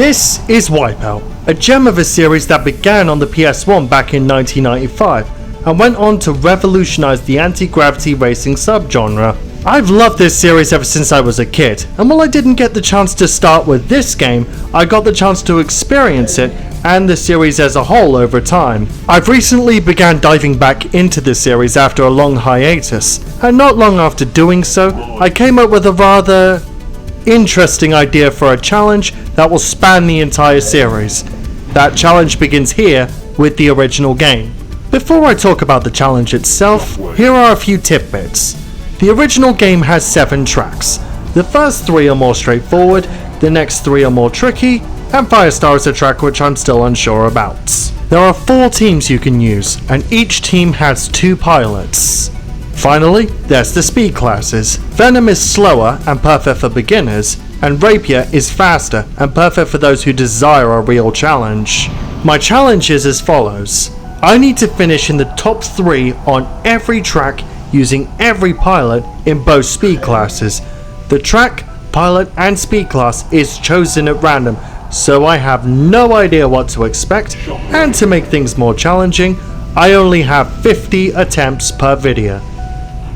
This is WipEout, a gem of a series that began on the PS1 back in 1995 and went on to revolutionize the anti-gravity racing subgenre. I've loved this series ever since I was a kid, and while I didn't get the chance to start with this game, I got the chance to experience it and the series as a whole over time. I've recently began diving back into the series after a long hiatus, and not long after doing so, I came up with a rather interesting idea for a challenge that will span the entire series. That challenge begins here with the original game. Before I talk about the challenge itself, here are a few tidbits. The original game has 7 tracks. The first 3 are more straightforward, the next 3 are more tricky, and Firestar is a track which I'm still unsure about. There are 4 teams you can use, and each team has 2 pilots. Finally, there's the speed classes. Venom is slower and perfect for beginners, and Rapier is faster and perfect for those who desire a real challenge. My challenge is as follows. I need to finish in the top 3 on every track using every pilot in both speed classes. The track, pilot, and speed class is chosen at random, so I have no idea what to expect, and to make things more challenging, I only have 50 attempts per video.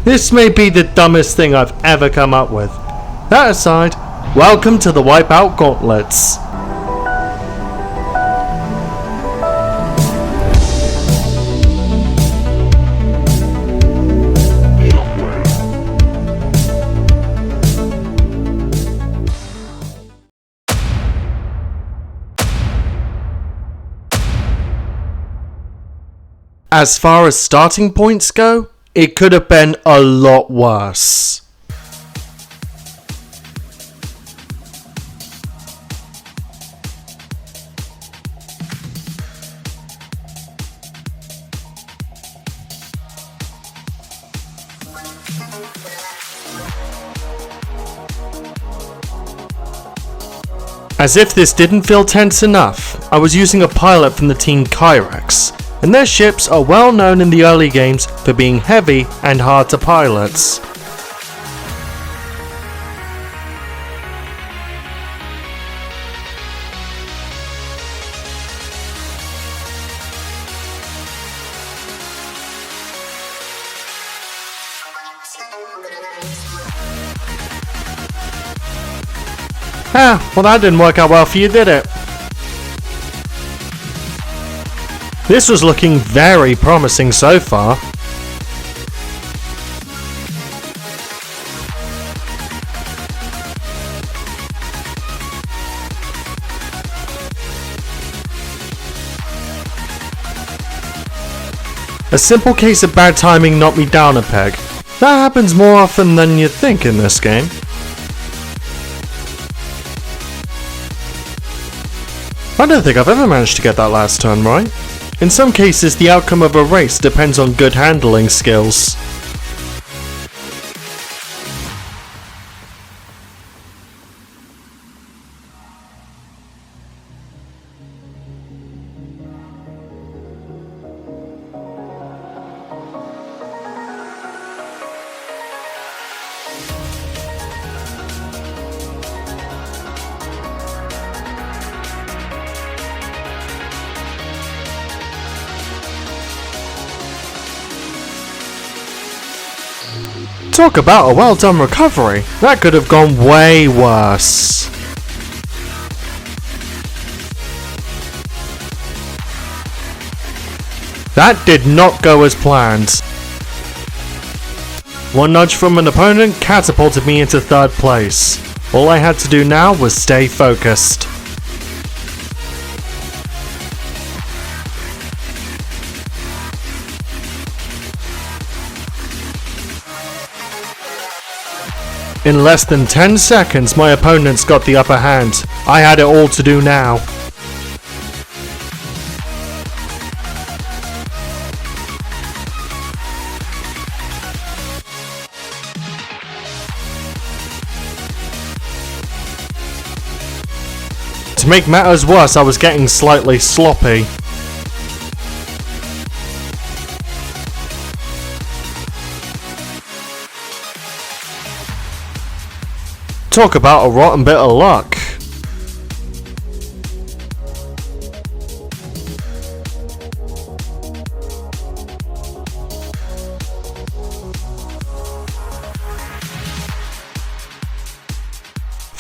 This may be the dumbest thing I've ever come up with. That aside, welcome to the WipEout Gauntlets. As far as starting points go, it could have been a lot worse. As if this didn't feel tense enough, I was using a pilot from the team Kyrex, and their ships are well known in the early games for being heavy and hard to pilot. Well that didn't work out well for you, did it? This was looking very promising so far. A simple case of bad timing knocked me down a peg. That happens more often than you'd think in this game. I don't think I've ever managed to get that last turn right. In some cases, the outcome of a race depends on good handling skills. Talk about a well done recovery. That could have gone way worse. That did not go as planned. One nudge from an opponent catapulted me into 3rd place. All I had to do now was stay focused. In less than 10 seconds, my opponents got the upper hand. I had it all to do now. To make matters worse, I was getting slightly sloppy. Talk about a rotten bit of luck.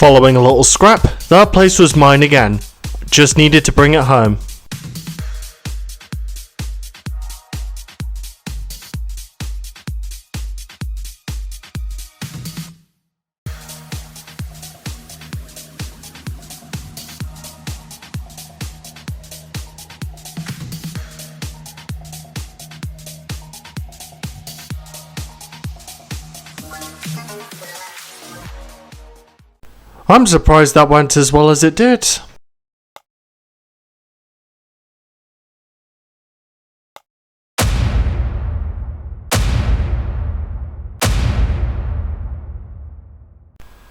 Following a little scrap, that place was mine again. Just needed to bring it home. I'm surprised that went as well as it did.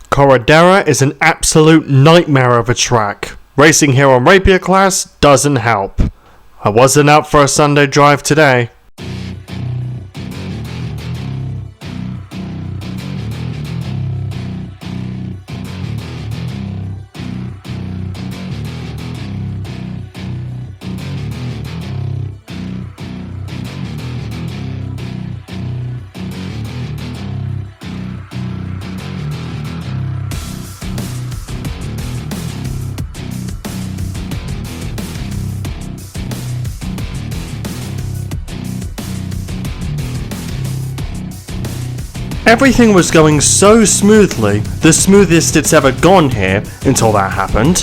Corridera is an absolute nightmare of a track. Racing here on Rapier class doesn't help. I wasn't out for a Sunday drive today. Everything was going so smoothly, the smoothest it's ever gone here until that happened.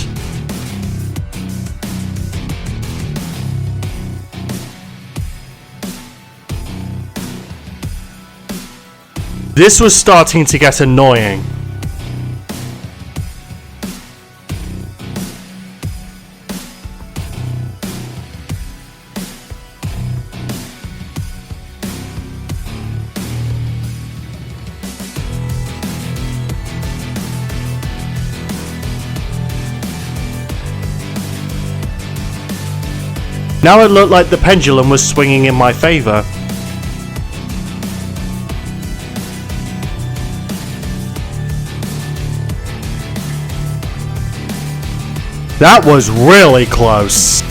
This was starting to get annoying. Now it looked like the pendulum was swinging in my favour. That was really close.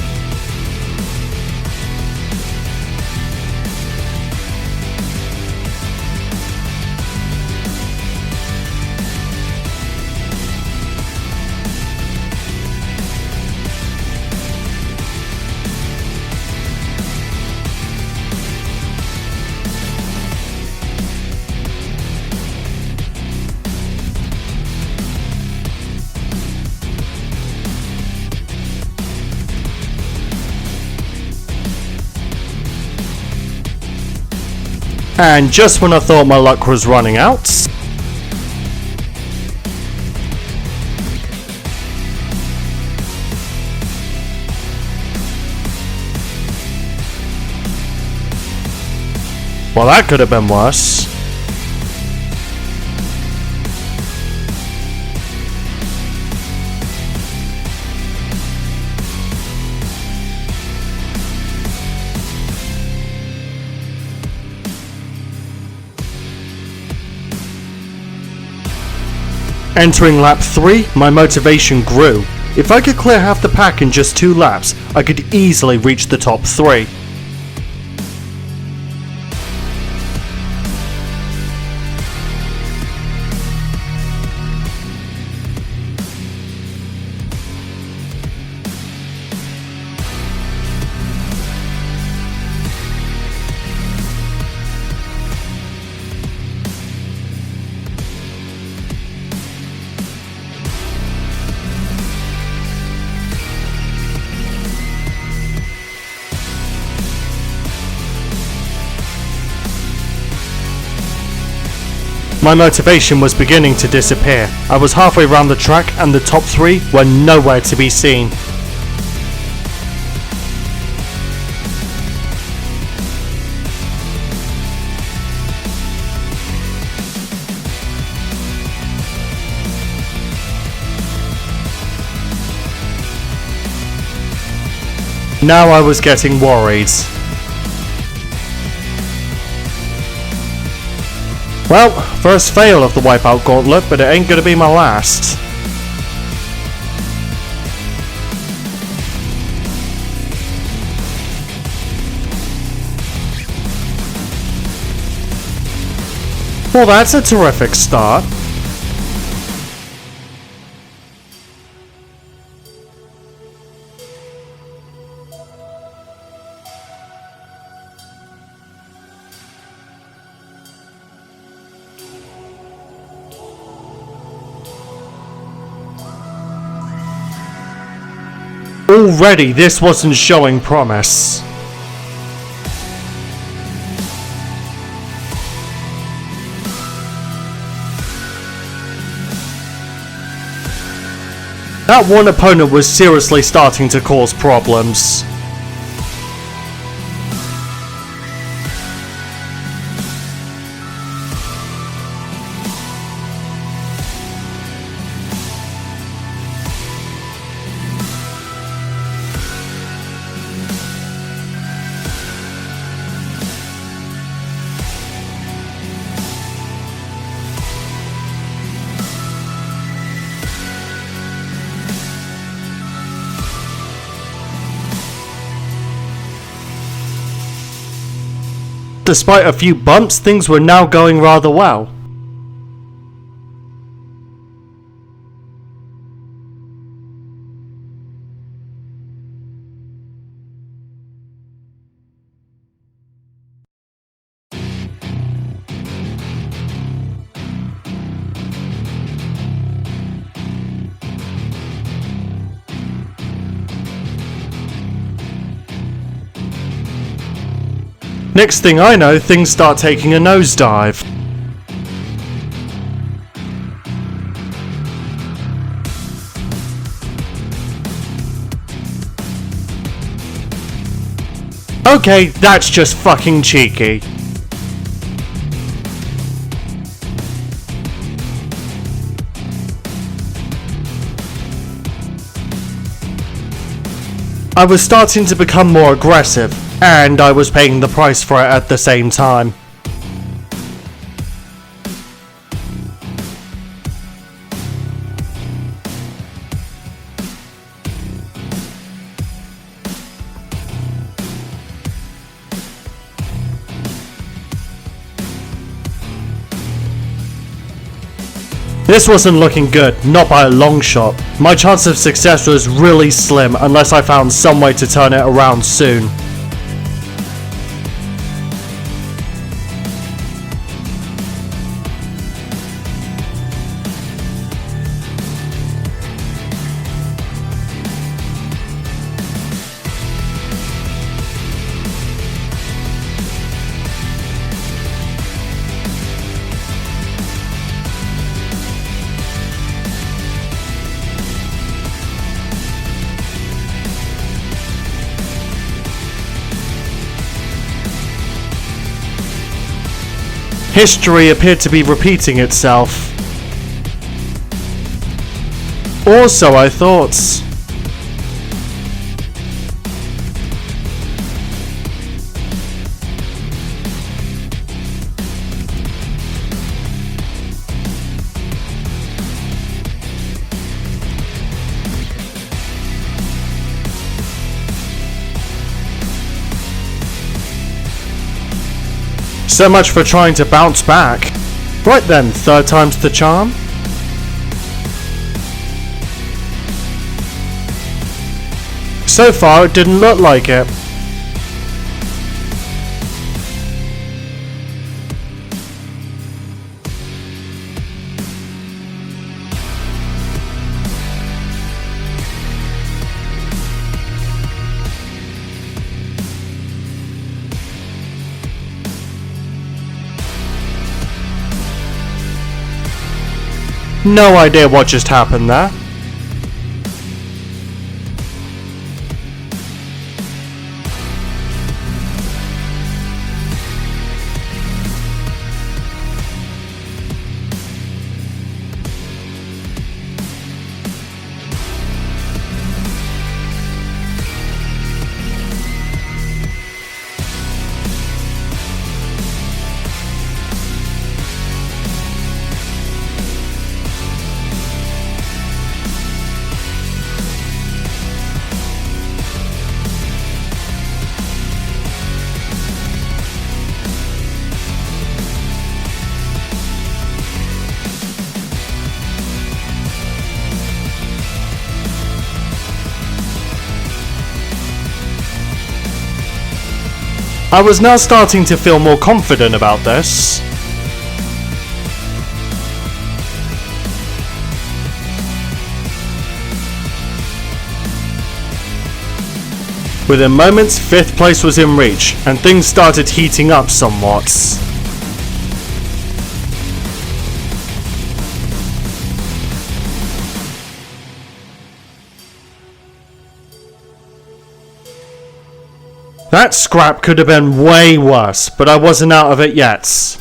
And just when I thought my luck was running out, well, that could have been worse. Entering lap 3, my motivation grew. If I could clear half the pack in just 2 laps, I could easily reach the top 3. My motivation was beginning to disappear. I was halfway around the track and the top 3 were nowhere to be seen. Now I was getting worried. Well, first fail of the WipEout Gauntlet, but it ain't gonna be my last. Well, that's a terrific start. Already this wasn't showing promise. That one opponent was seriously starting to cause problems. Despite a few bumps, things were now going rather well. Next thing I know, things start taking a nosedive. Okay, that's just fucking cheeky. I was starting to become more aggressive, and I was paying the price for it at the same time. This wasn't looking good, not by a long shot. My chance of success was really slim unless I found some way to turn it around soon. History appeared to be repeating itself. Or so I thought. So much for trying to bounce back. Right then, third time's the charm. So far, it didn't look like it. No idea what just happened there. I was now starting to feel more confident about this. Within moments, 5th place was in reach, and things started heating up somewhat. That scrap could have been way worse, but I wasn't out of it yet.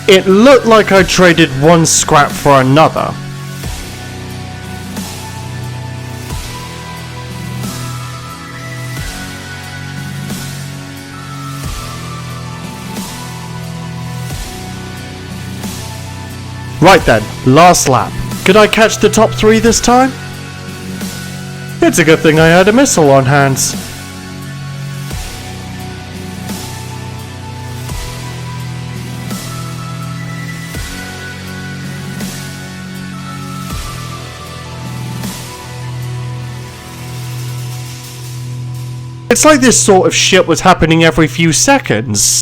It looked like I traded one scrap for another. Right then, last lap. Could I catch the top 3 this time? It's a good thing I had a missile on hand. It's like this sort of shit was happening every few seconds.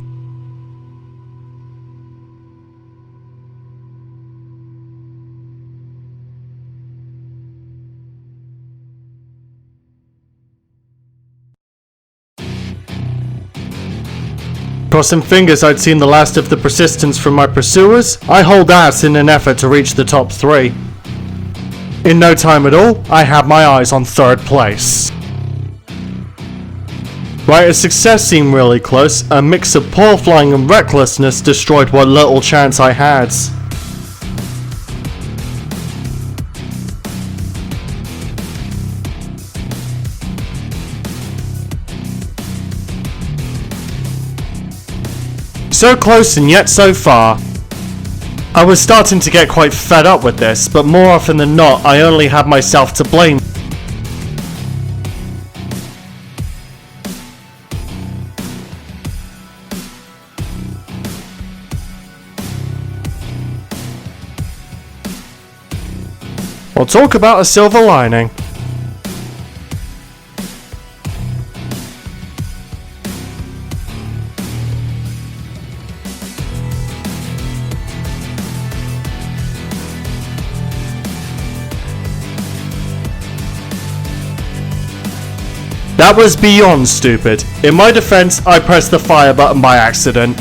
Crossing fingers I'd seen the last of the persistence from my pursuers, I hauled ass in an effort to reach the top 3. In no time at all, I had my eyes on 3rd place. Right as success seemed really close, a mix of poor flying and recklessness destroyed what little chance I had. So close and yet so far. I was starting to get quite fed up with this, but more often than not, I only had myself to blame. We'll talk about a silver lining. That was beyond stupid. In my defense, I pressed the fire button by accident.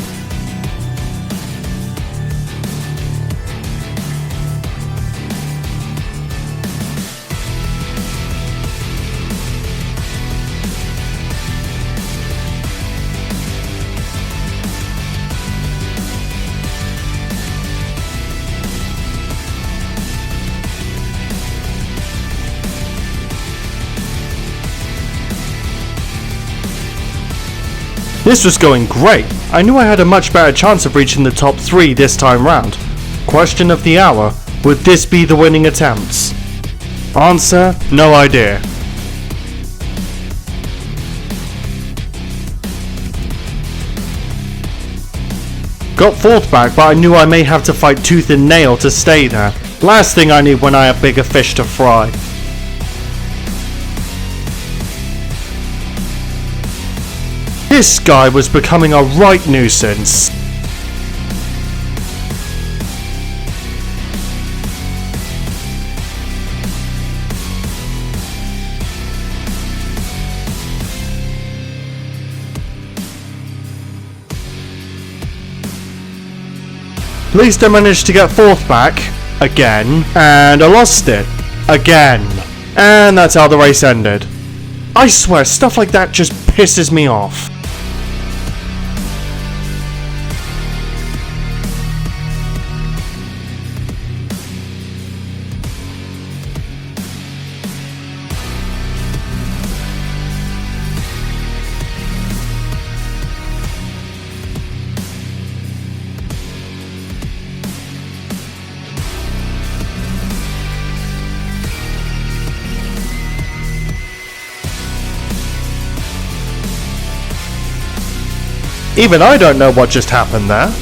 This was going great. I knew I had a much better chance of reaching the top 3 this time round. Question of the hour, would this be the winning attempt? Answer, no idea. Got 4th back, but I knew I may have to fight tooth and nail to stay there. Last thing I need when I have bigger fish to fry. This guy was becoming a right nuisance. At least I managed to get 4th back, again, and I lost it, again. And that's how the race ended. I swear, stuff like that just pisses me off. Even I don't know what just happened there.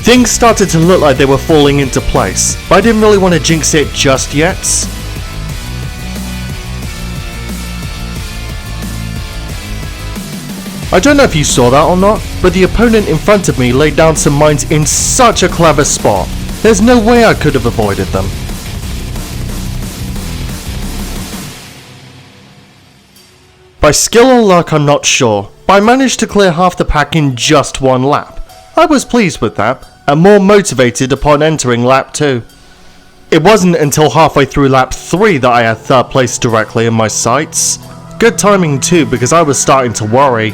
Things started to look like they were falling into place, but I didn't really want to jinx it just yet. I don't know if you saw that or not, but the opponent in front of me laid down some mines in such a clever spot. There's no way I could have avoided them. By skill or luck, I'm not sure, but I managed to clear half the pack in just one lap. I was pleased with that, and more motivated upon entering lap 2. It wasn't until halfway through lap 3 that I had third place directly in my sights. Good timing too, because I was starting to worry.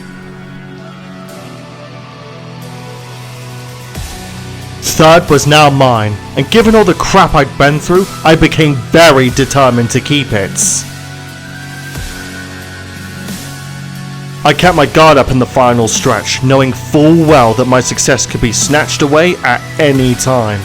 Third was now mine, and given all the crap I'd been through, I became very determined to keep it. I kept my guard up in the final stretch, knowing full well that my success could be snatched away at any time.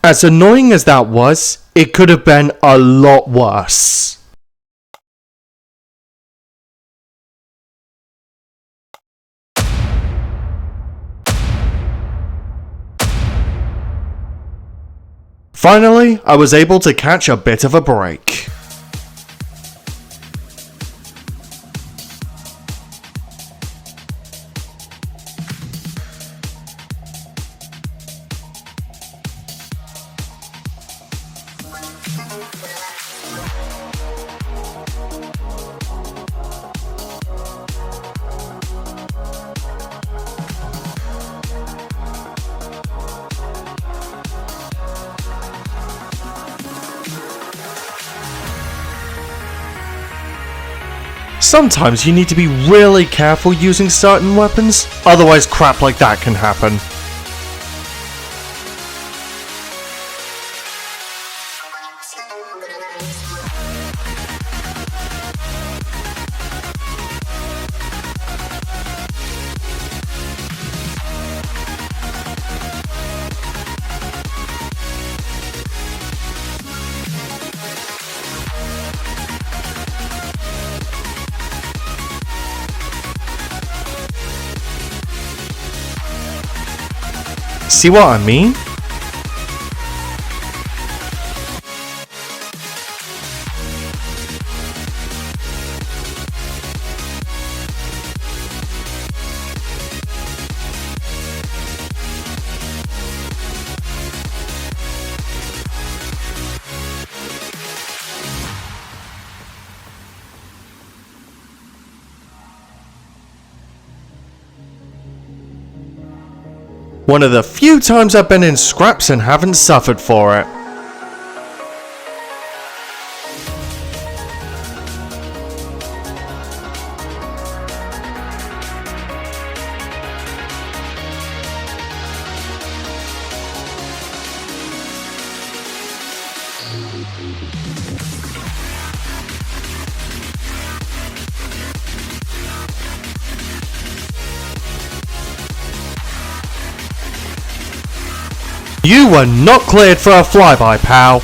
As annoying as that was, it could have been a lot worse. Finally, I was able to catch a bit of a break. Sometimes you need to be really careful using certain weapons, otherwise crap like that can happen. See what I mean? One of the few times I've been in scraps and haven't suffered for it. You were not cleared for a flyby, pal.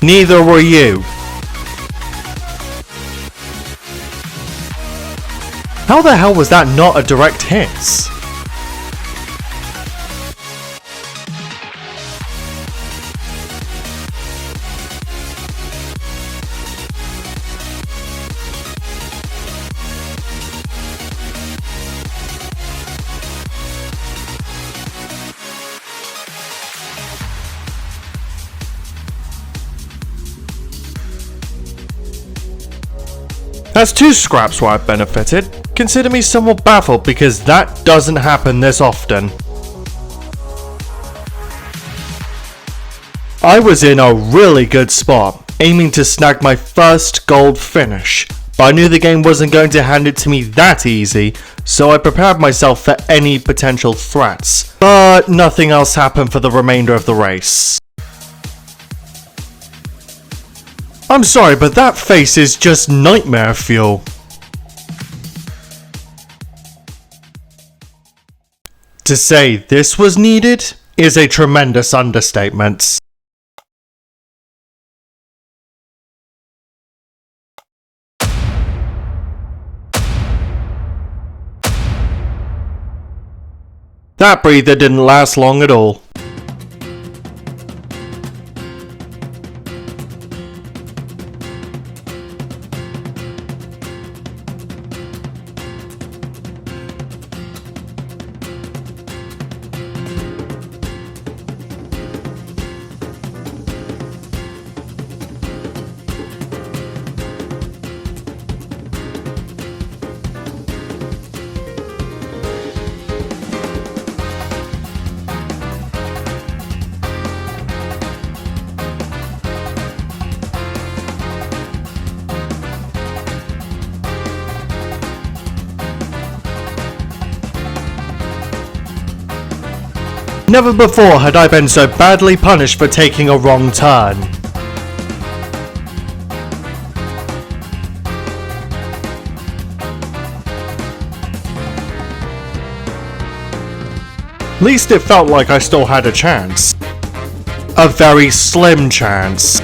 Neither were you. How the hell was that not a direct hit? That's 2 scraps where I've benefited. Consider me somewhat baffled because that doesn't happen this often. I was in a really good spot, aiming to snag my first gold finish, but I knew the game wasn't going to hand it to me that easy, so I prepared myself for any potential threats. But nothing else happened for the remainder of the race. I'm sorry, but that face is just nightmare fuel. To say this was needed is a tremendous understatement. That breather didn't last long at all. Never before had I been so badly punished for taking a wrong turn. At least it felt like I still had a chance. A very slim chance.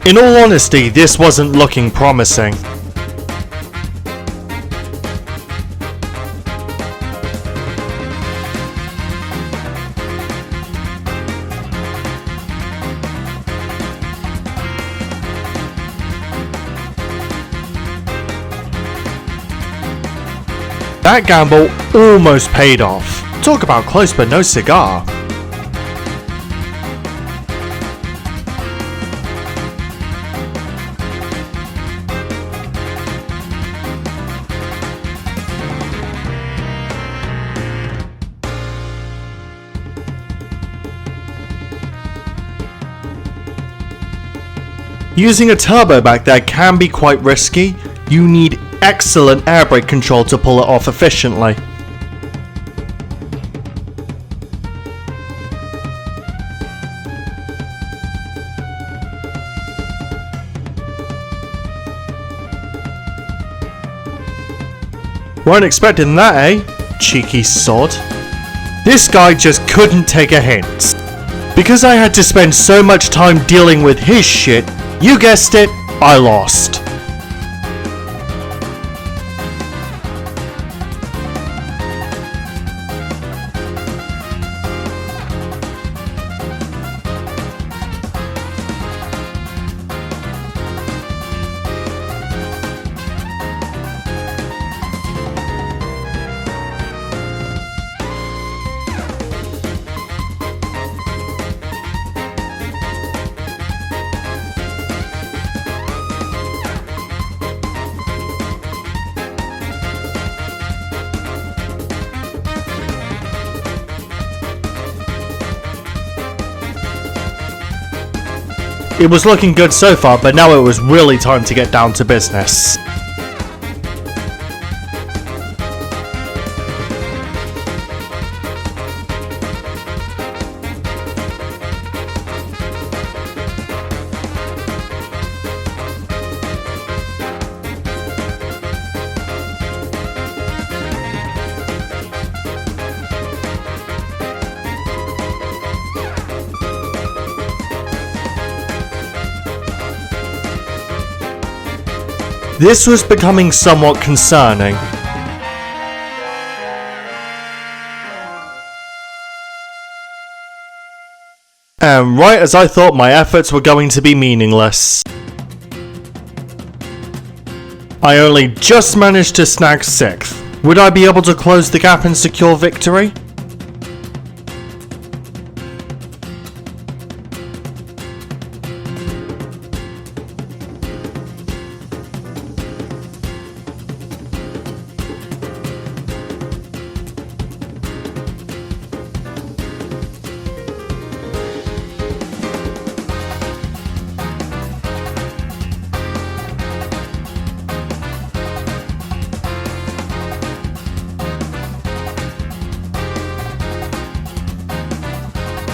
In all honesty, this wasn't looking promising. That gamble almost paid off. Talk about close but no cigar. Using a turbo back there can be quite risky. You need excellent air brake control to pull it off efficiently. Weren't expecting that, eh? Cheeky sod. This guy just couldn't take a hint. Because I had to spend so much time dealing with his shit, you guessed it, I lost. It was looking good so far, but now it was really time to get down to business. This was becoming somewhat concerning. And right as I thought my efforts were going to be meaningless, I only just managed to snag 6th. Would I be able to close the gap and secure victory?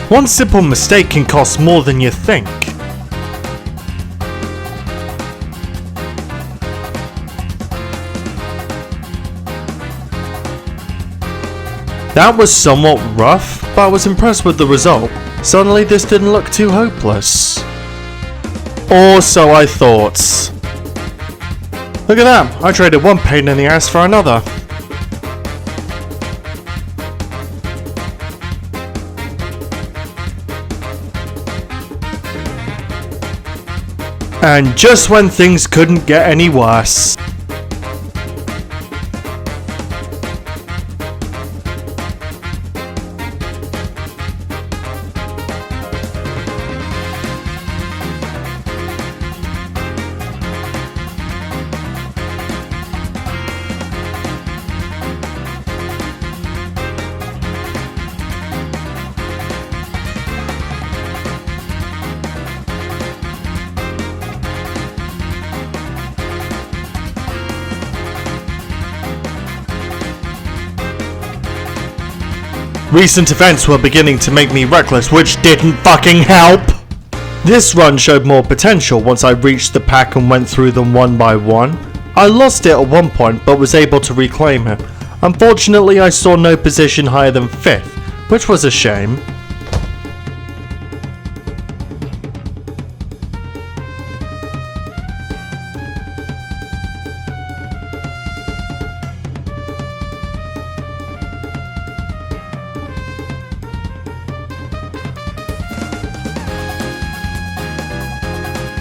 One simple mistake can cost more than you think. That was somewhat rough, but I was impressed with the result. Suddenly this didn't look too hopeless. Or so I thought. Look at that, I traded one pain in the ass for another. And just when things couldn't get any worse. Recent events were beginning to make me reckless, which didn't fucking help! This run showed more potential once I reached the pack and went through them one by one. I lost it at one point, but was able to reclaim it. Unfortunately, I saw no position higher than 5th, which was a shame.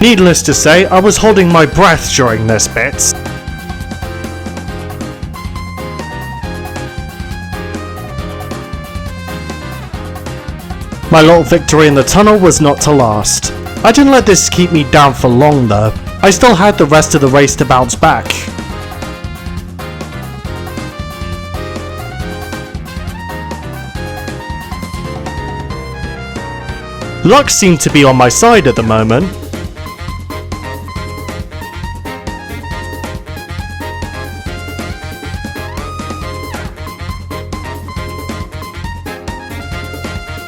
Needless to say, I was holding my breath during this bit. My little victory in the tunnel was not to last. I didn't let this keep me down for long though. I still had the rest of the race to bounce back. Luck seemed to be on my side at the moment.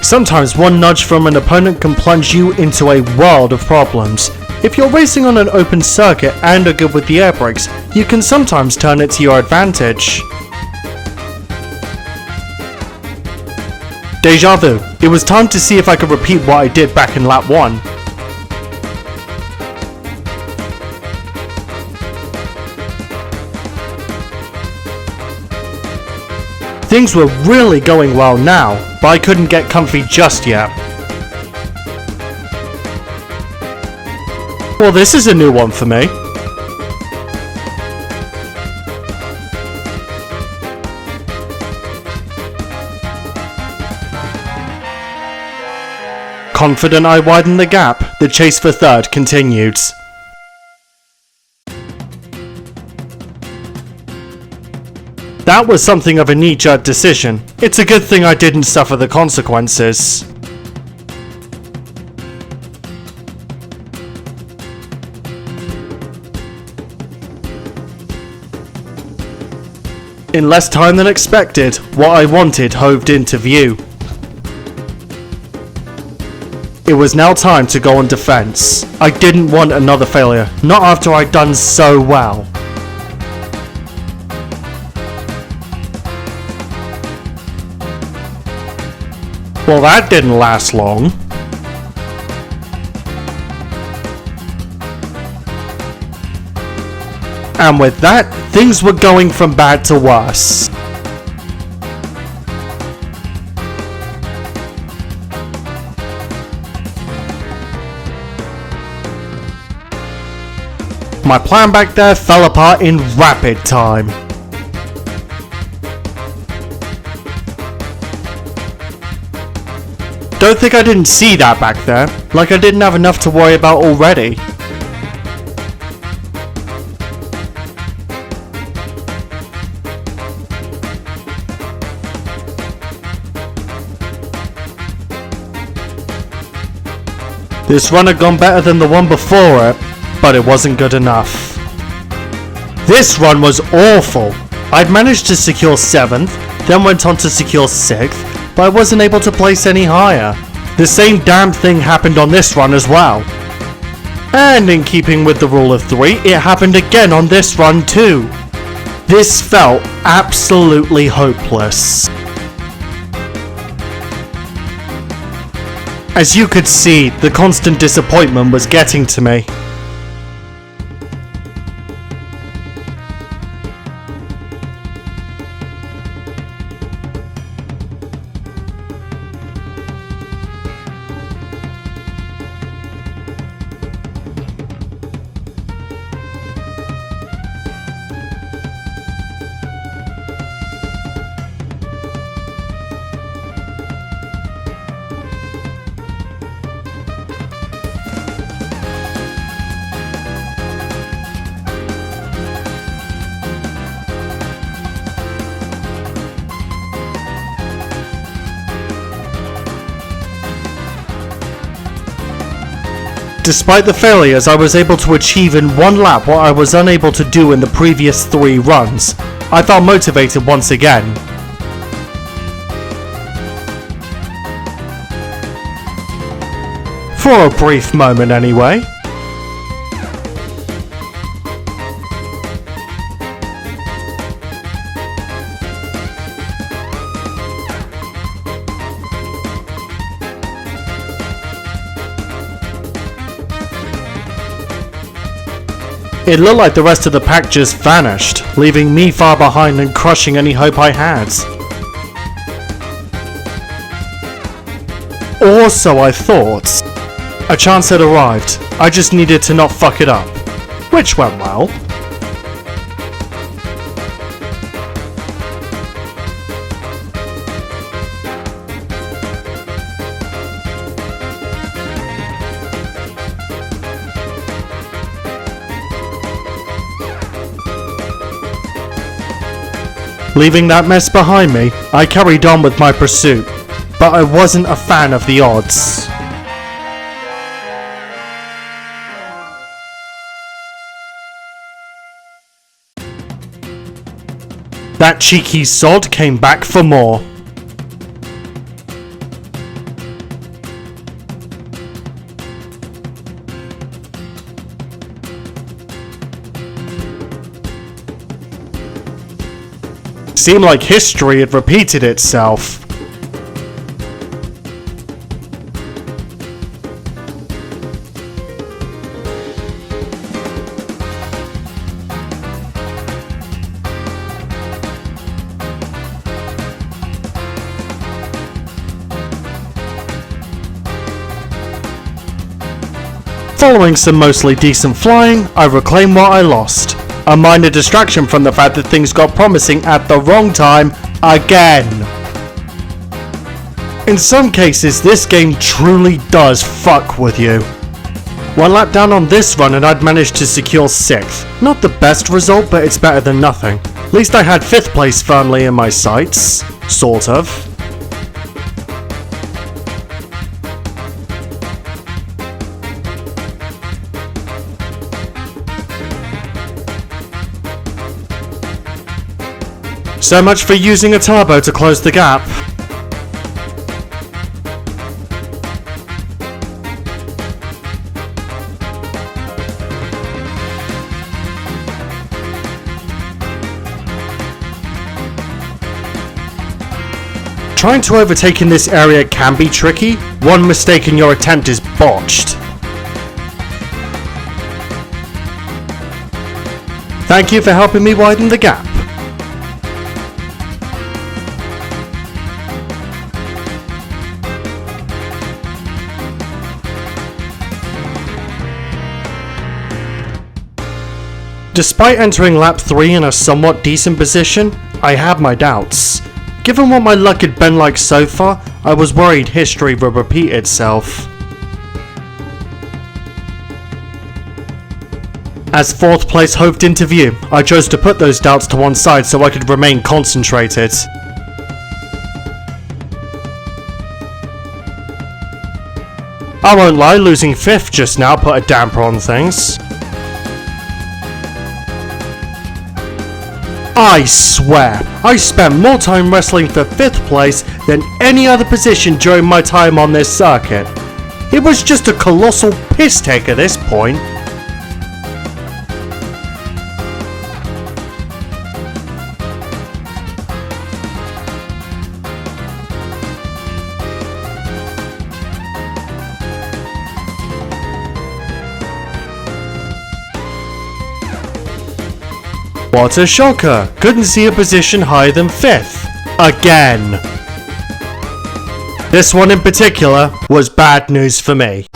Sometimes one nudge from an opponent can plunge you into a world of problems. If you're racing on an open circuit and are good with the air brakes, you can sometimes turn it to your advantage. Deja vu. It was time to see if I could repeat what I did back in lap 1. Things were really going well now, but I couldn't get comfy just yet. Well, this is a new one for me. Confident I widened the gap, the chase for 3rd continued. That was something of a knee-jerk decision. It's a good thing I didn't suffer the consequences. In less time than expected, what I wanted hoved into view. It was now time to go on defense. I didn't want another failure, not after I'd done so well. Well, that didn't last long. And with that, things were going from bad to worse. My plan back there fell apart in rapid time. Don't think I didn't see that back there, like I didn't have enough to worry about already. This run had gone better than the one before it, but it wasn't good enough. This run was awful. I'd managed to secure 7th, then went on to secure 6th, but I wasn't able to place any higher. The same damn thing happened on this run as well. And in keeping with the rule of 3, it happened again on this run too. This felt absolutely hopeless. As you could see, the constant disappointment was getting to me. Despite the failures, I was able to achieve in one lap what I was unable to do in the previous 3 runs. I felt motivated once again. For a brief moment anyway. It looked like the rest of the pack just vanished, leaving me far behind and crushing any hope I had. Or so I thought. A chance had arrived, I just needed to not fuck it up. Which went well. Leaving that mess behind me, I carried on with my pursuit, but I wasn't a fan of the odds. That cheeky sod came back for more. Seemed like history had repeated itself. Following some mostly decent flying, I reclaimed what I lost. A minor distraction from the fact that things got promising at the wrong time again. In some cases, this game truly does fuck with you. One lap down on this run and I'd managed to secure 6th. Not the best result, but it's better than nothing. At least I had 5th place firmly in my sights. Sort of. So much for using a turbo to close the gap. Trying to overtake in this area can be tricky. One mistake in your attempt is botched. Thank you for helping me widen the gap. Despite entering lap 3 in a somewhat decent position, I had my doubts. Given what my luck had been like so far, I was worried history would repeat itself. As 4th place hoved into view, I chose to put those doubts to one side so I could remain concentrated. I won't lie, losing 5th just now put a damper on things. I swear, I spent more time wrestling for 5th place than any other position during my time on this circuit. It was just a colossal piss take at this point. What a shocker! Couldn't see a position higher than 5th. Again! This one in particular was bad news for me.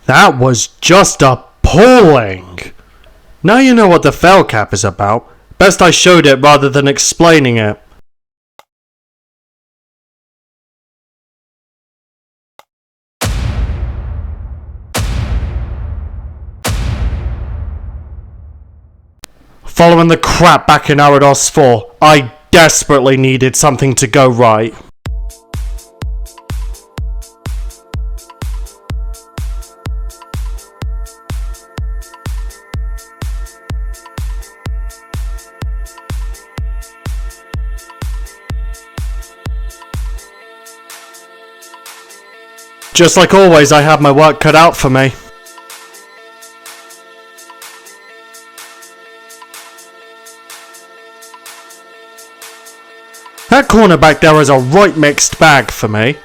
That was just appalling! Now you know what the fail cap is about. Best I showed it rather than explaining it. Following the crap back in Arados 4, I desperately needed something to go right. Just like always, I had my work cut out for me. That corner back there is a right mixed bag for me.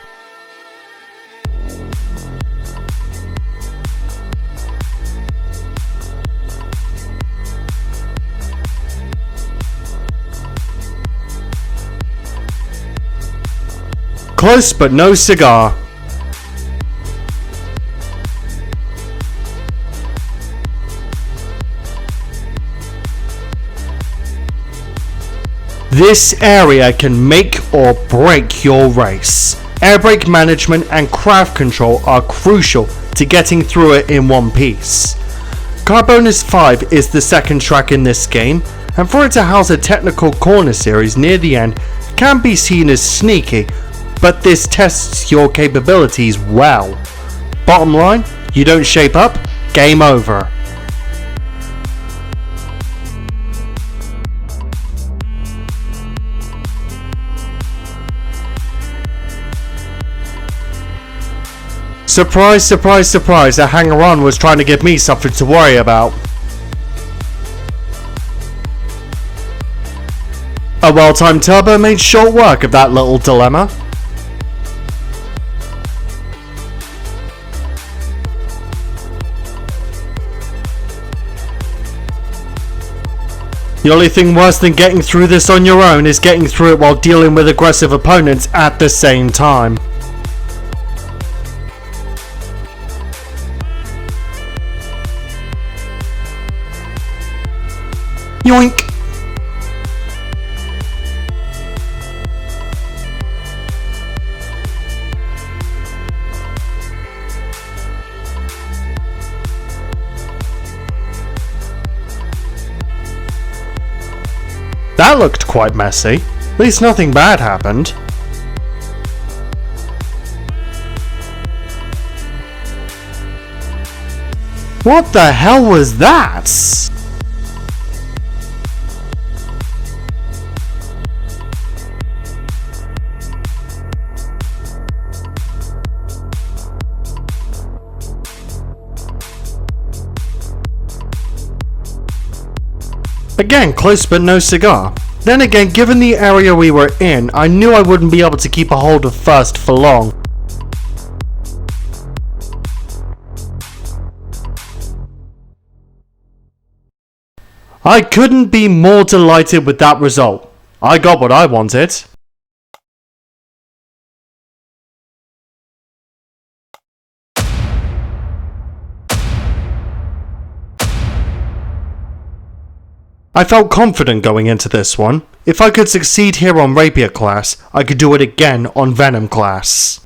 Close but no cigar. This area can make or break your race. Air brake management and craft control are crucial to getting through it in one piece. Car Bonus 5 is the second track in this game, and for it to house a technical corner series near the end can be seen as sneaky, but this tests your capabilities well. Bottom line, you don't shape up, game over. Surprise, surprise, surprise, a hanger-on was trying to give me something to worry about. A well-timed turbo made short work of that little dilemma. The only thing worse than getting through this on your own is getting through it while dealing with aggressive opponents at the same time. Yoink! That looked quite messy. At least nothing bad happened. What the hell was that? Again, close but no cigar. Then again, given the area we were in, I knew I wouldn't be able to keep a hold of first for long. I couldn't be more delighted with that result. I got what I wanted. I felt confident going into this one. If I could succeed here on Rapier class, I could do it again on Venom class.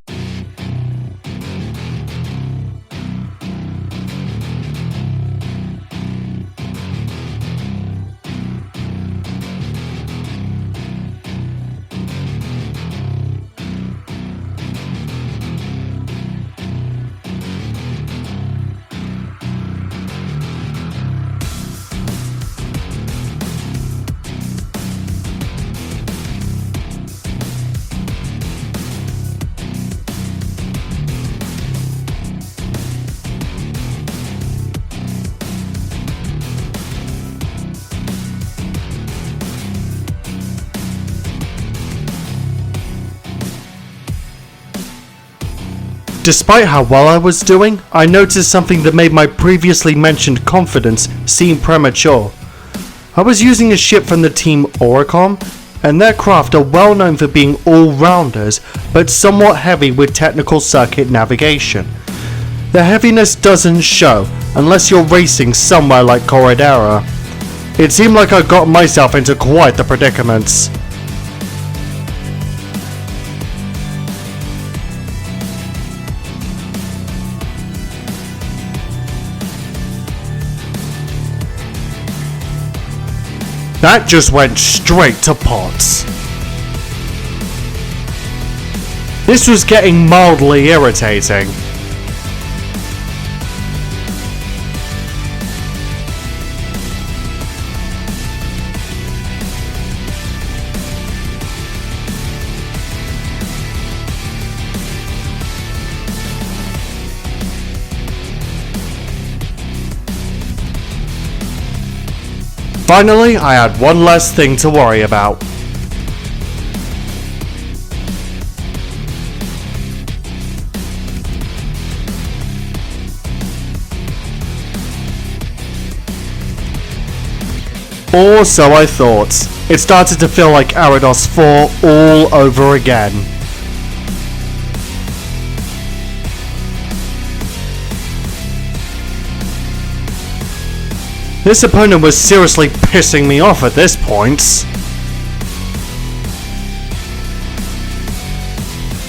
Despite how well I was doing, I noticed something that made my previously mentioned confidence seem premature. I was using a ship from the team Oricom, and their craft are well known for being all-rounders, but somewhat heavy with technical circuit navigation. The heaviness doesn't show, unless you're racing somewhere like Corridera. It seemed like I got myself into quite the predicaments. That just went straight to pots. This was getting mildly irritating. Finally, I had one less thing to worry about. Or so I thought. It started to feel like Arados 4 all over again. This opponent was seriously pissing me off at this point.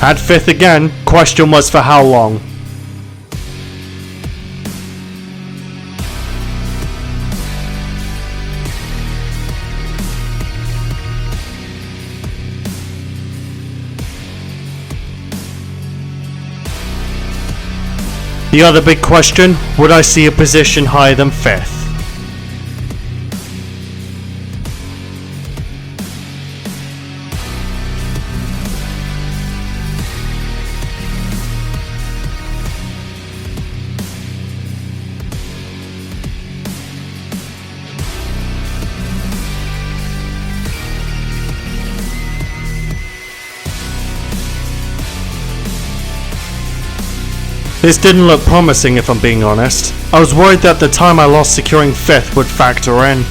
Had 5th again, question was for how long. The other big question, would I see a position higher than 5th? This didn't look promising if I'm being honest. I was worried that the time I lost securing 5th would factor in.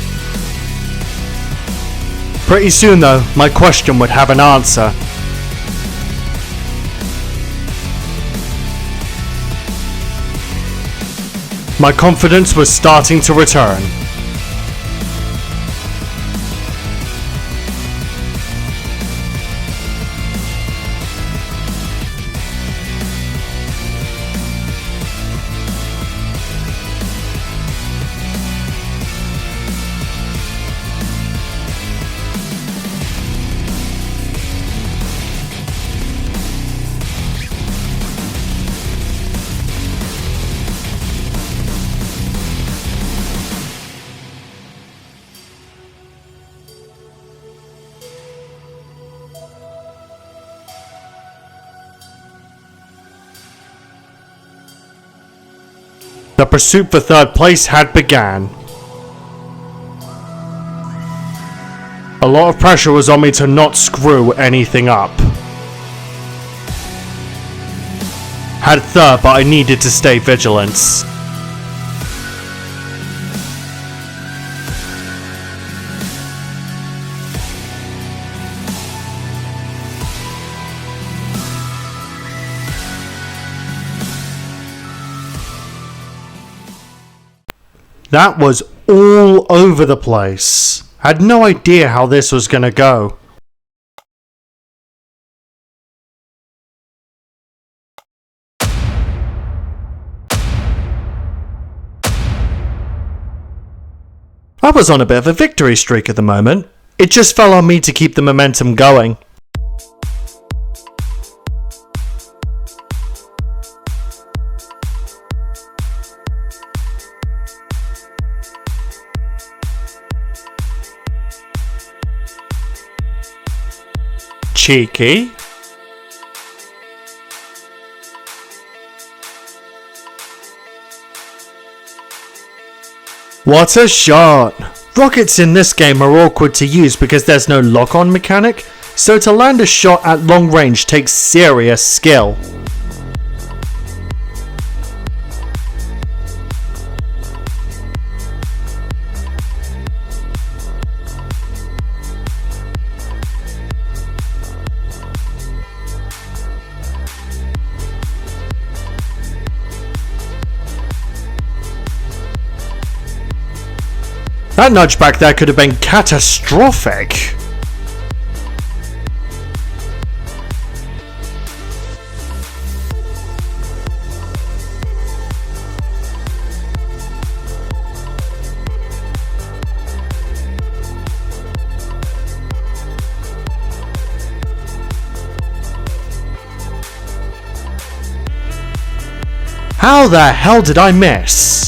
Pretty soon though, my question would have an answer. My confidence was starting to return. The pursuit for 3rd place had began. A lot of pressure was on me to not screw anything up. Had 3rd, but I needed to stay vigilant. That was all over the place. Had no idea how this was gonna go. I was on a bit of a victory streak at the moment. It just fell on me to keep the momentum going. Cheeky. What a shot! Rockets in this game are awkward to use because there's no lock-on mechanic, so to land a shot at long range takes serious skill. That nudge back there could have been catastrophic. How the hell did I miss?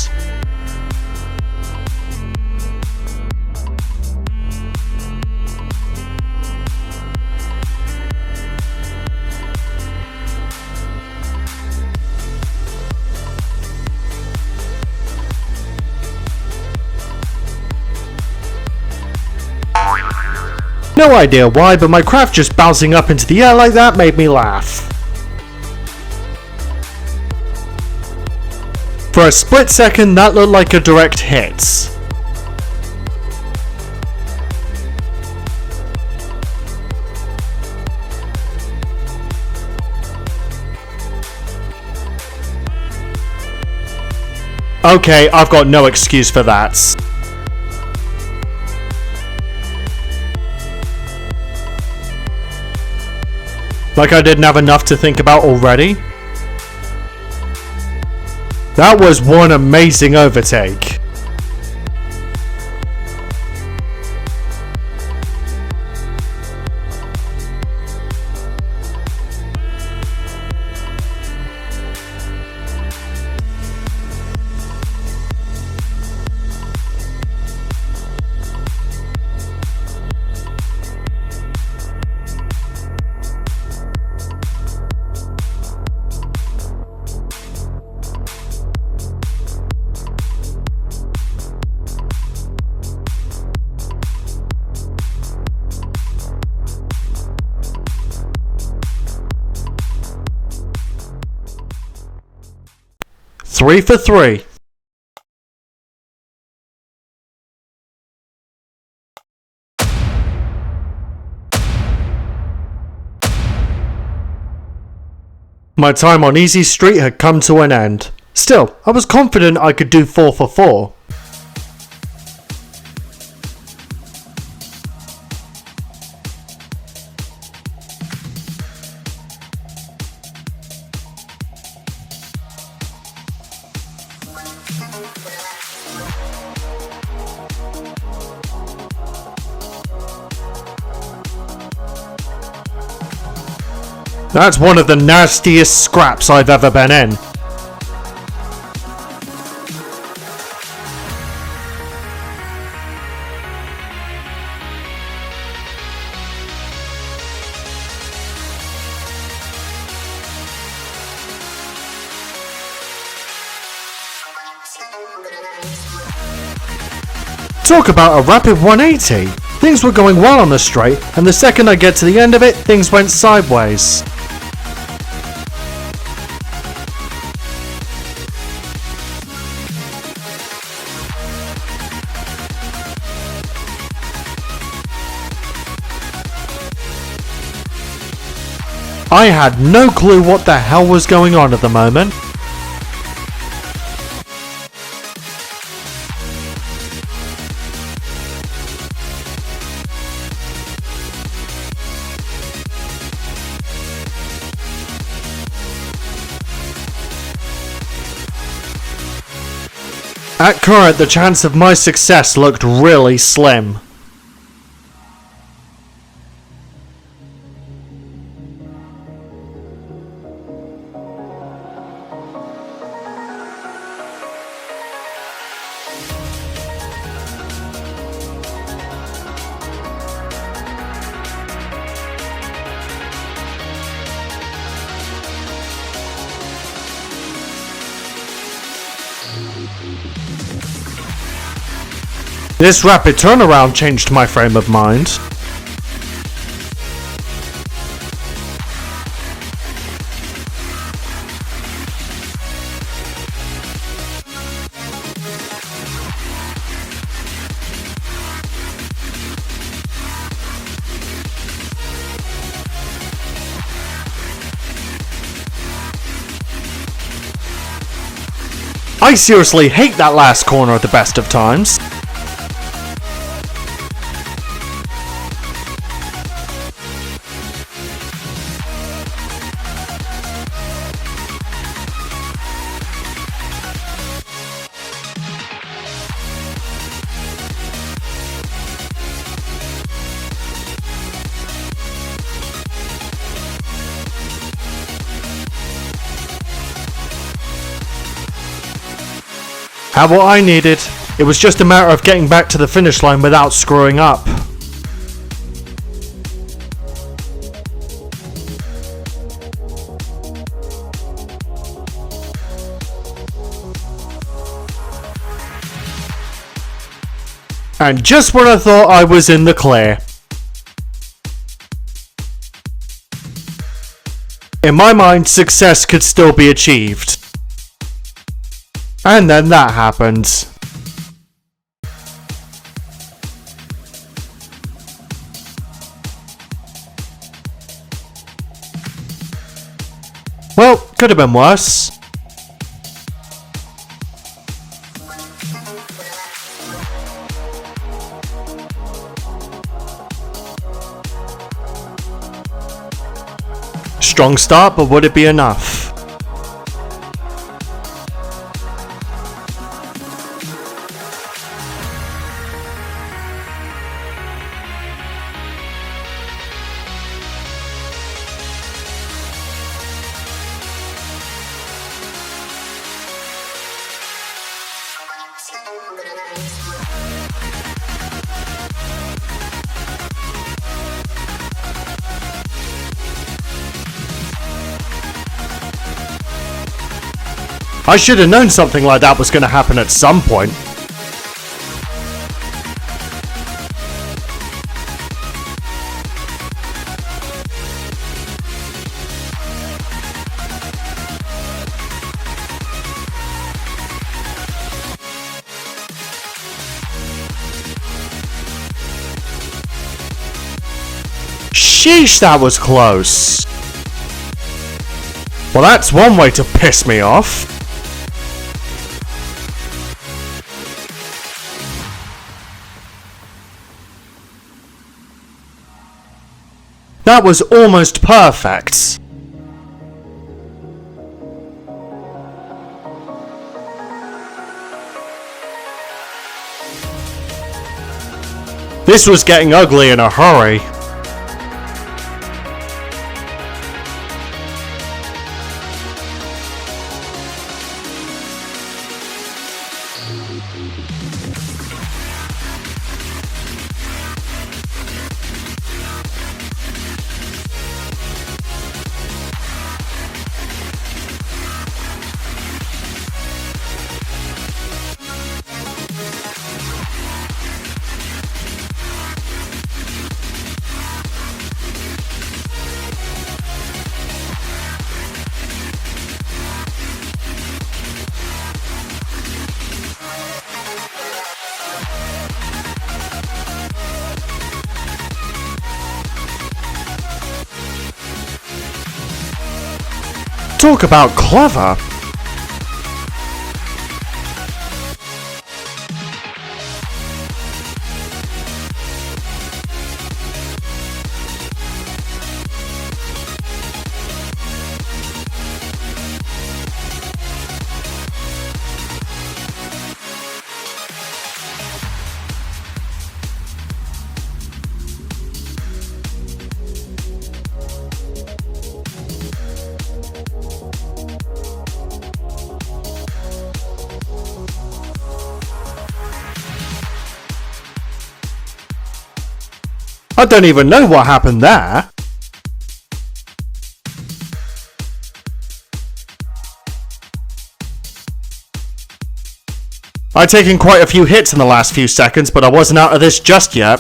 No idea why, but my craft just bouncing up into the air like that made me laugh. For a split second, that looked like a direct hit. Okay, I've got no excuse for that. Like I didn't have enough to think about already? That was one amazing overtake. Three for three. My time on Easy Street had come to an end. Still, I was confident I could do 4 for 4. That's one of the nastiest scraps I've ever been in. Talk about a rapid 180! Things were going well on the straight, and the second I get to the end of it, things went sideways. I had no clue what the hell was going on at the moment. At current, the chance of my success looked really slim. This rapid turnaround changed my frame of mind. I seriously hate that last corner at the best of times. Had what I needed. It was just a matter of getting back to the finish line without screwing up. And just when I thought I was in the clear. In my mind, success could still be achieved. And then that happened. Well, could have been worse. strong start, but would it be enough? I should have known something like that was going to happen at some point. Sheesh, that was close. Well, that's one way to piss me off. That was almost perfect. This was getting ugly in a hurry. Talk about clever. I don't even know what happened there. I'd taken quite a few hits in the last few seconds, but I wasn't out of this just yet.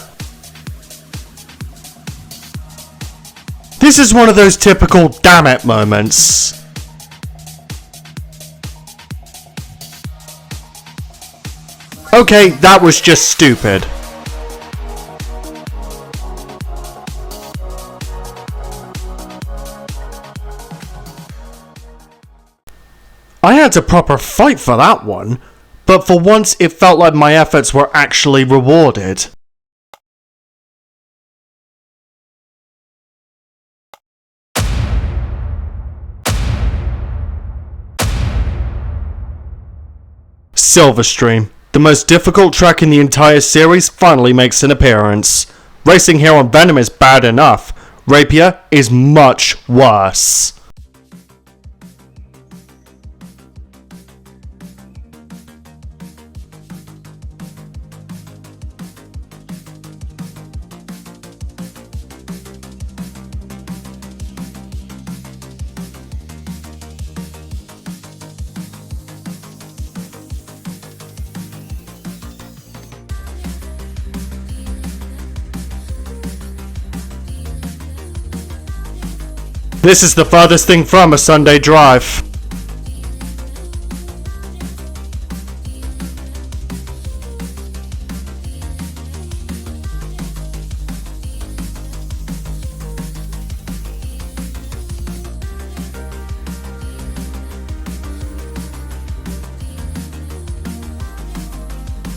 This is one of those typical damn it moments. Okay, that was just stupid. I had to proper fight for that one, but for once it felt like my efforts were actually rewarded. Silverstream, the most difficult track in the entire series, finally makes an appearance. Racing here on Venom is bad enough. Rapier is much worse. This is the furthest thing from a Sunday drive.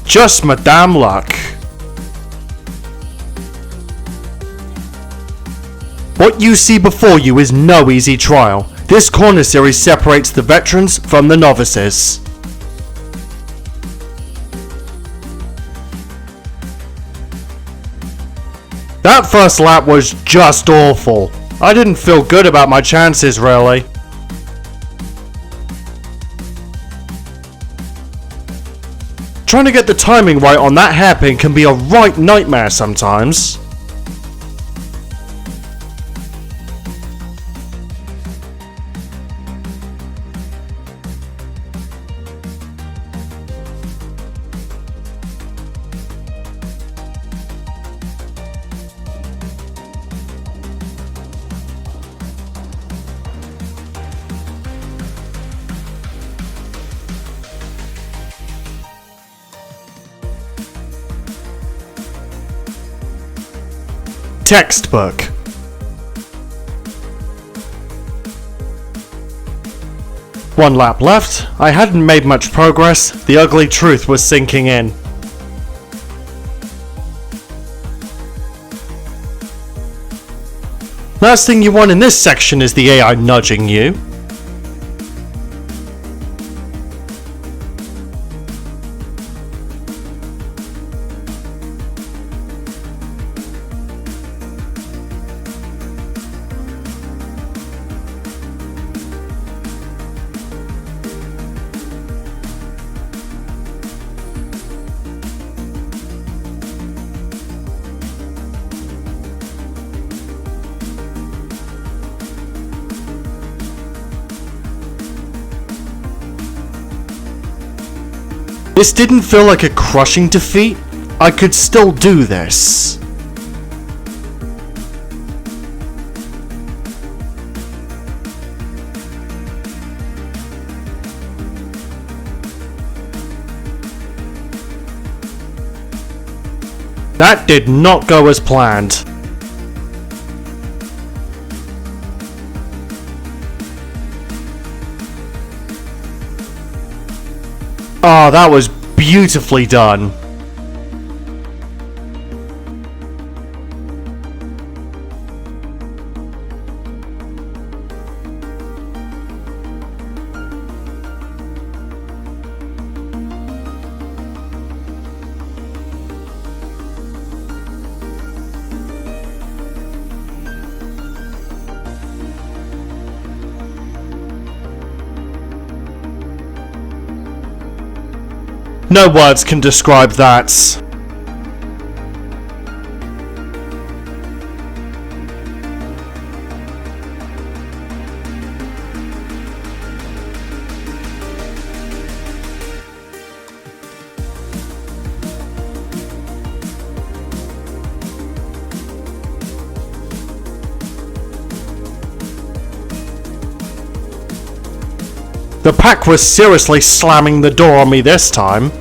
Just my damn luck. What What you see before you is no easy trial. This corner series separates the veterans from the novices. That first lap was just awful. I didn't feel good about my chances, really. Trying to get the timing right on that hairpin can be a right nightmare sometimes. Textbook. One lap left. I hadn't made much progress. The ugly truth was sinking in. Last thing you want in this section is the AI nudging you. This didn't feel like a crushing defeat. I could still do this. That did not go as planned. Oh, that was beautifully done. No words can describe that. The pack was seriously slamming the door on me this time.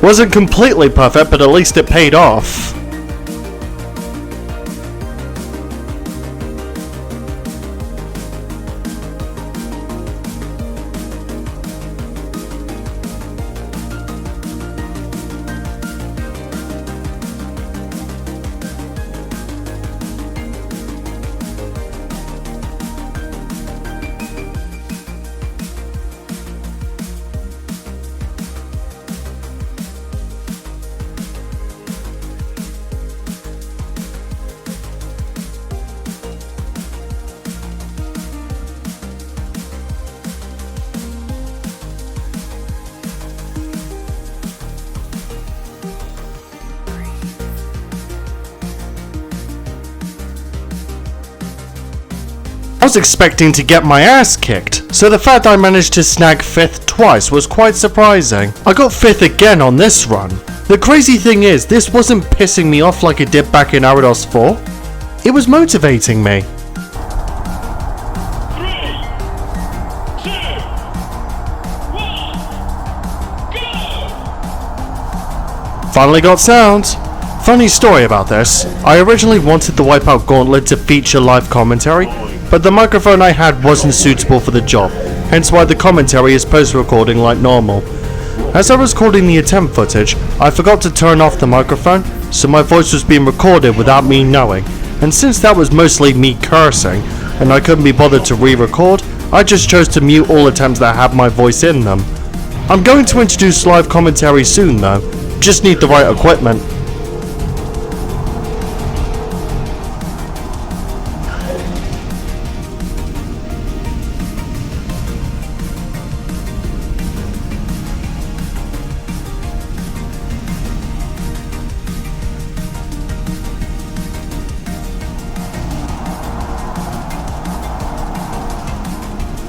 Wasn't completely perfect, but at least it paid off. I was expecting to get my ass kicked, so the fact I managed to snag 5th twice was quite surprising. I got 5th again on this run. The crazy thing is, this wasn't pissing me off like it did back in Arados 4. It was motivating me. 3, Finally got sound! Funny story about this. I originally wanted the WipEout Gauntlet to feature live commentary, but the microphone I had wasn't suitable for the job, hence why the commentary is post-recording like normal. As I was recording the attempt footage, I forgot to turn off the microphone, so my voice was being recorded without me knowing, and since that was mostly me cursing, and I couldn't be bothered to re-record, I just chose to mute all attempts that had my voice in them. I'm going to introduce live commentary soon though, just need the right equipment.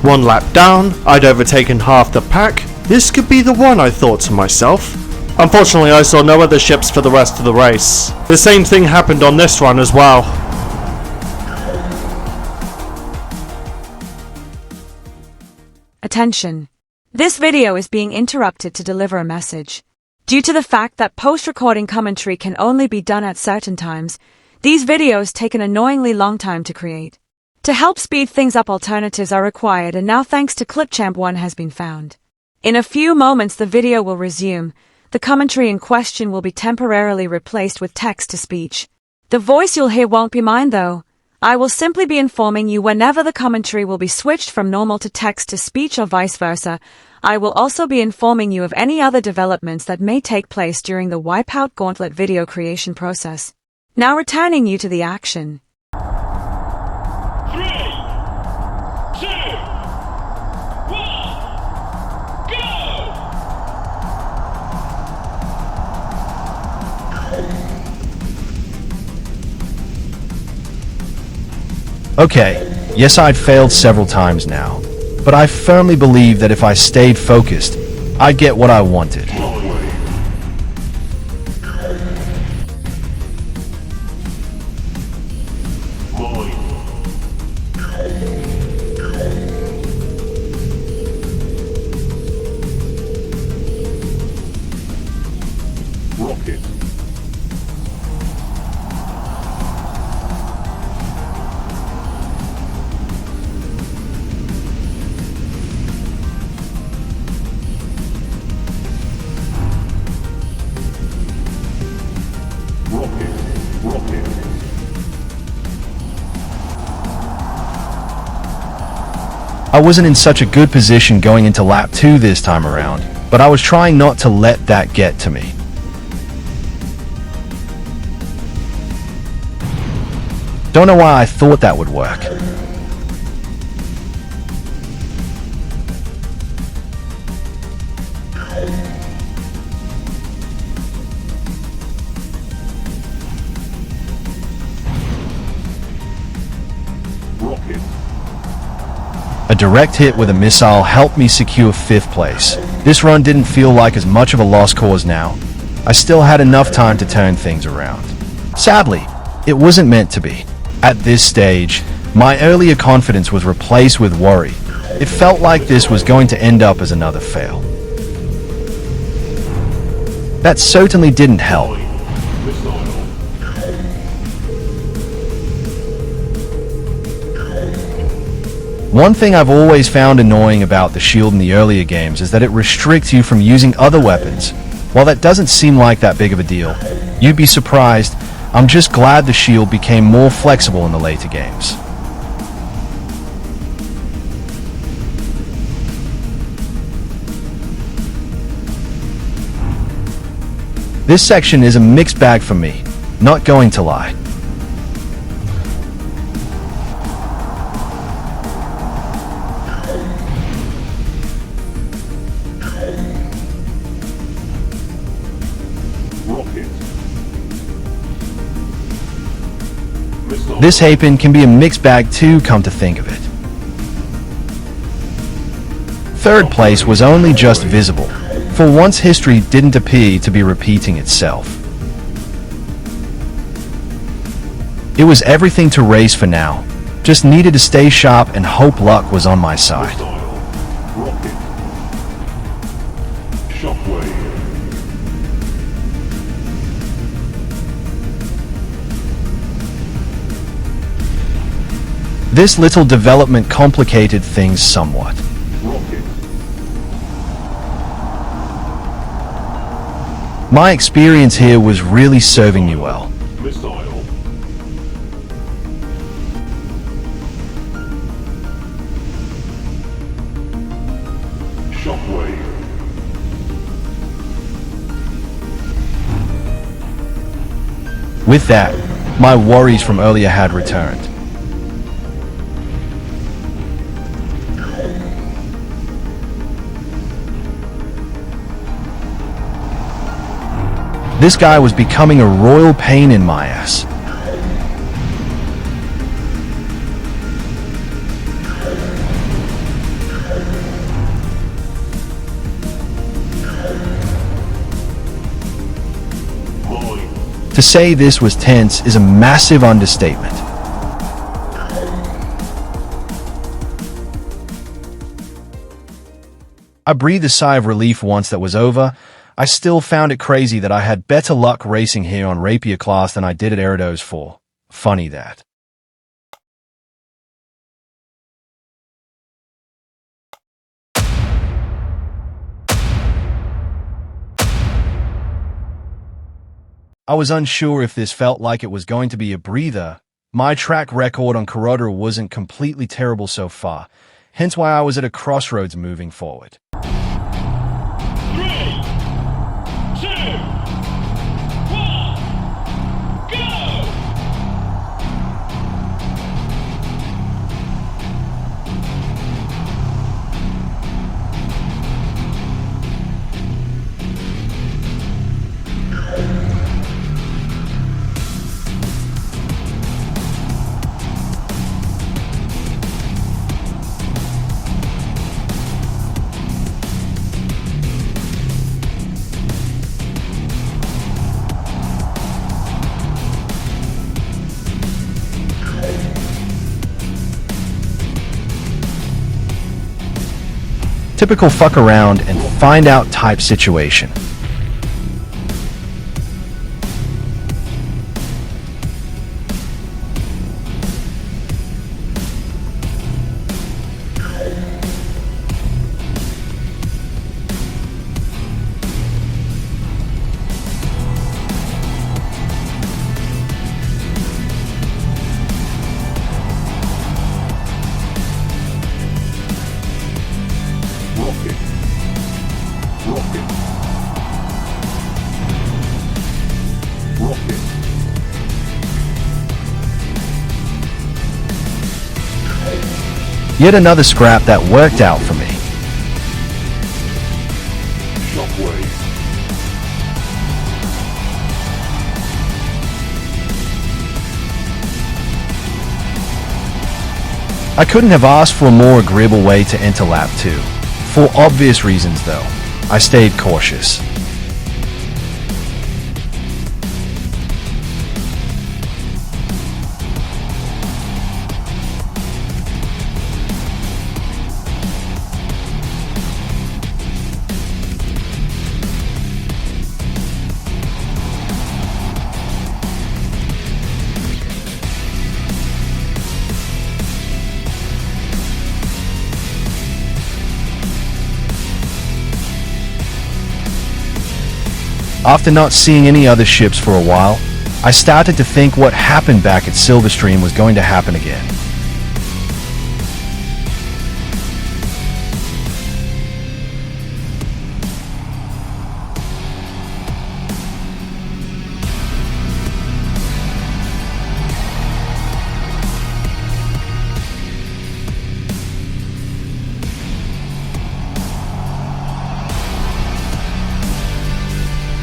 One lap down, I'd overtaken half the pack. This could be the one, I thought to myself. Unfortunately, I saw no other ships for the rest of the race. The same thing happened on this run as well. Attention. This video is being interrupted to deliver a message. Due to the fact that post-recording commentary can only be done at certain times, these videos take an annoyingly long time to create. To help speed things up, alternatives are required, and now thanks to Clipchamp one has been found. In a few moments the video will resume. The commentary in question will be temporarily replaced with text-to-speech. The voice you'll hear won't be mine though. I will simply be informing you whenever the commentary will be switched from normal to text-to-speech or vice versa. I will also be informing you of any other developments that may take place during the WipEout Gauntlet video creation process. Now returning you to the action. Okay, yes, I'd failed several times now, but I firmly believe that if I stayed focused, I'd get what I wanted. I wasn't in such a good position going into lap 2 this time around, but I was trying not to let that get to me. Don't know why I thought that would work. A direct hit with a missile helped me secure 5th place. This run didn't feel like as much of a lost cause now. I still had enough time to turn things around. Sadly, it wasn't meant to be. At this stage, my earlier confidence was replaced with worry. It felt like this was going to end up as another fail. That certainly didn't help. One thing I've always found annoying about the shield in the earlier games is that it restricts you from using other weapons. While that doesn't seem like that big of a deal, you'd be surprised, I'm just glad the shield became more flexible in the later games. This section is a mixed bag for me, not going to lie. This hairpin can be a mixed bag too, come to think of it. 3rd place was only just visible. For once, history didn't appear to be repeating itself. It was everything to race for now. Just needed to stay sharp and hope luck was on my side. This little development complicated things somewhat. My experience here was really serving me well. Missile. Shockwave. With that, my worries from earlier had returned. This guy was becoming a royal pain in my ass. To say this was tense is a massive understatement. I breathed a sigh of relief once that was over. I still found it crazy that I had better luck racing here on Rapier class than I did at Eridos 4. Funny that. I was unsure if this felt like it was going to be a breather. My track record on Corrodor wasn't completely terrible so far, hence why I was at a crossroads moving forward. 3, 2, 1, go! Typical fuck around and find out type situation. Yet another scrap that worked out for me. Shockwave. I couldn't have asked for a more agreeable way to enter lap 2. For obvious reasons though, I stayed cautious. After not seeing any other ships for a while, I started to think what happened back at Silverstream was going to happen again.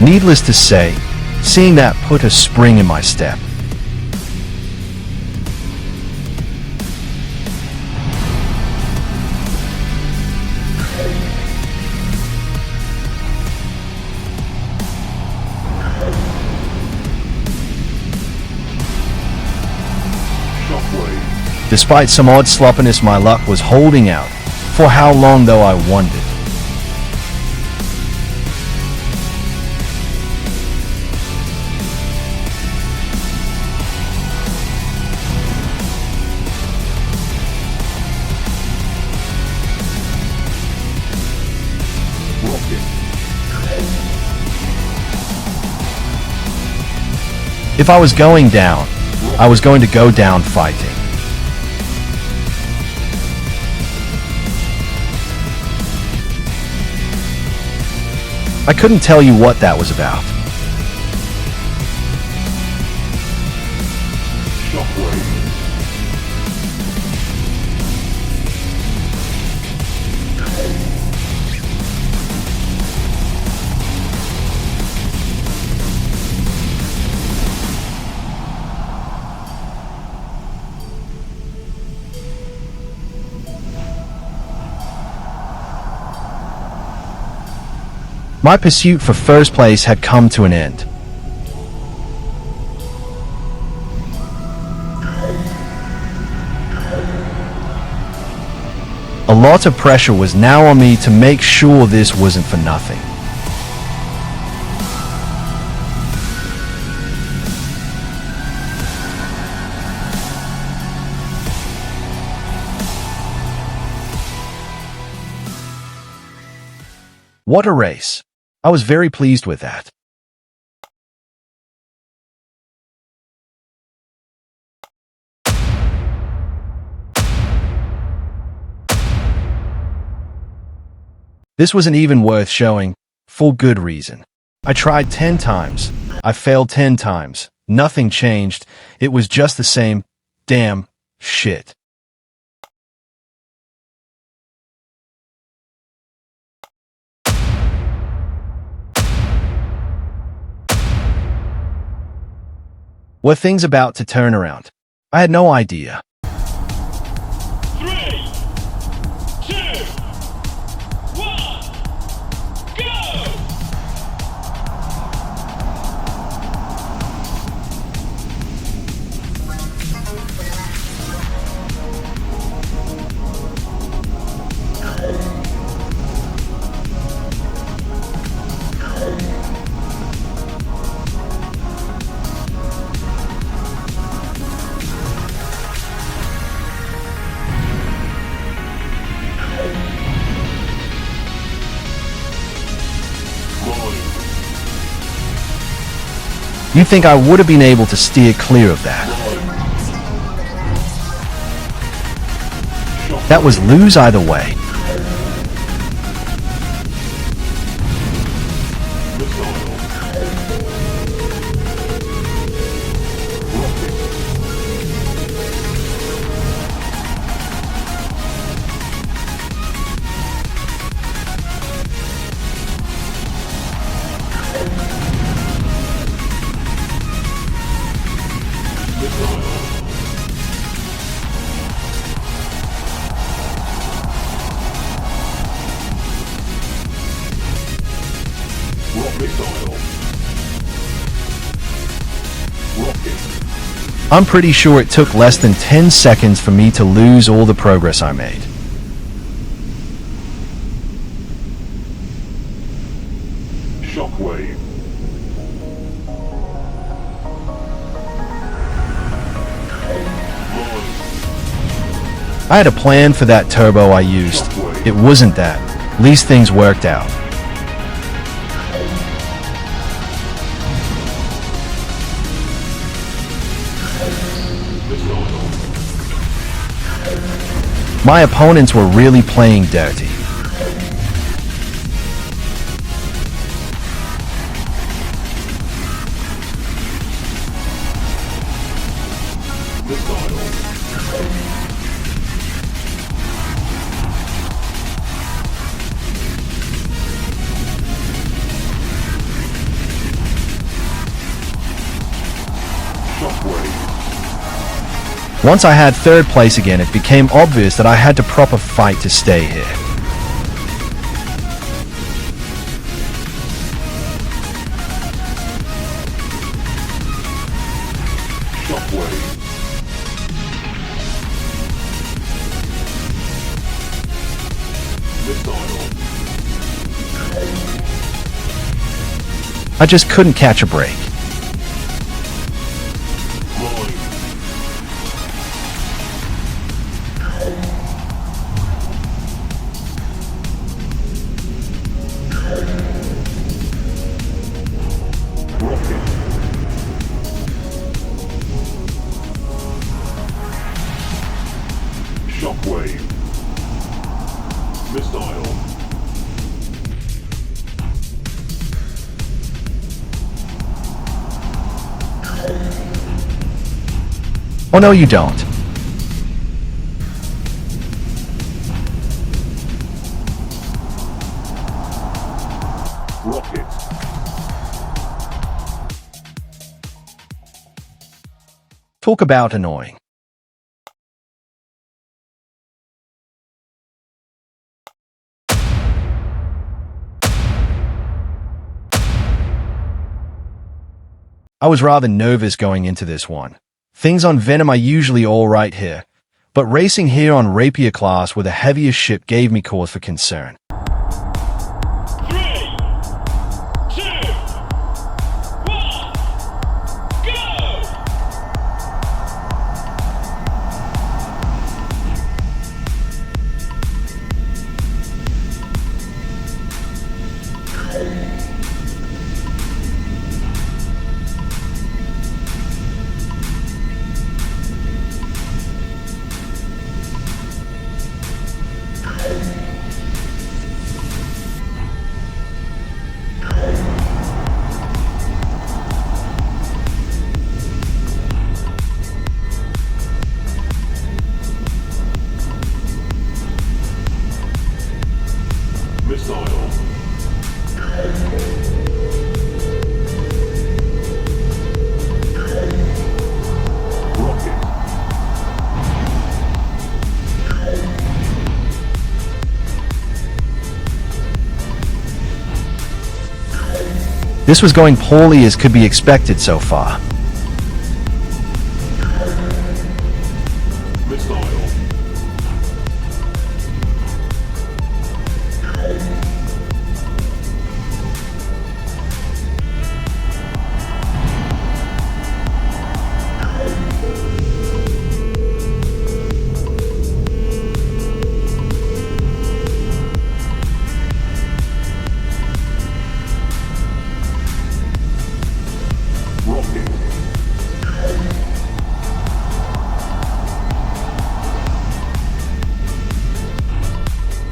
Needless to say, seeing that put a spring in my step. Shockwave. Despite some odd sloppiness, my luck was holding out. For how long though, I wondered. If I was going down, I was going to go down fighting. I couldn't tell you what that was about. Shockwave. My pursuit for first place had come to an end. A lot of pressure was now on me to make sure this wasn't for nothing. What a race. I was very pleased with that. This wasn't even worth showing, for good reason. I tried 10 times. I failed 10 times. Nothing changed. It was just the same damn shit. Were things about to turn around? I had no idea. 3, 2, 1, go! You think I would have been able to steer clear of that? That was lose either way. I'm pretty sure it took less than 10 seconds for me to lose all the progress I made. Shockwave. I had a plan for that turbo I used. It wasn't that. At least things worked out. My opponents were really playing dirty. Once I had third place again, it became obvious that I had to proper fight to stay here. I just couldn't catch a break. Oh no, you don't. Rocket. Talk about annoying. I was rather nervous going into this one. Things on Venom are usually alright here, but racing here on Rapier class with a heavier ship gave me cause for concern. 3, 2, 1, go! Missile. Rocket. This was going poorly as could be expected so far. Missile. Rocket.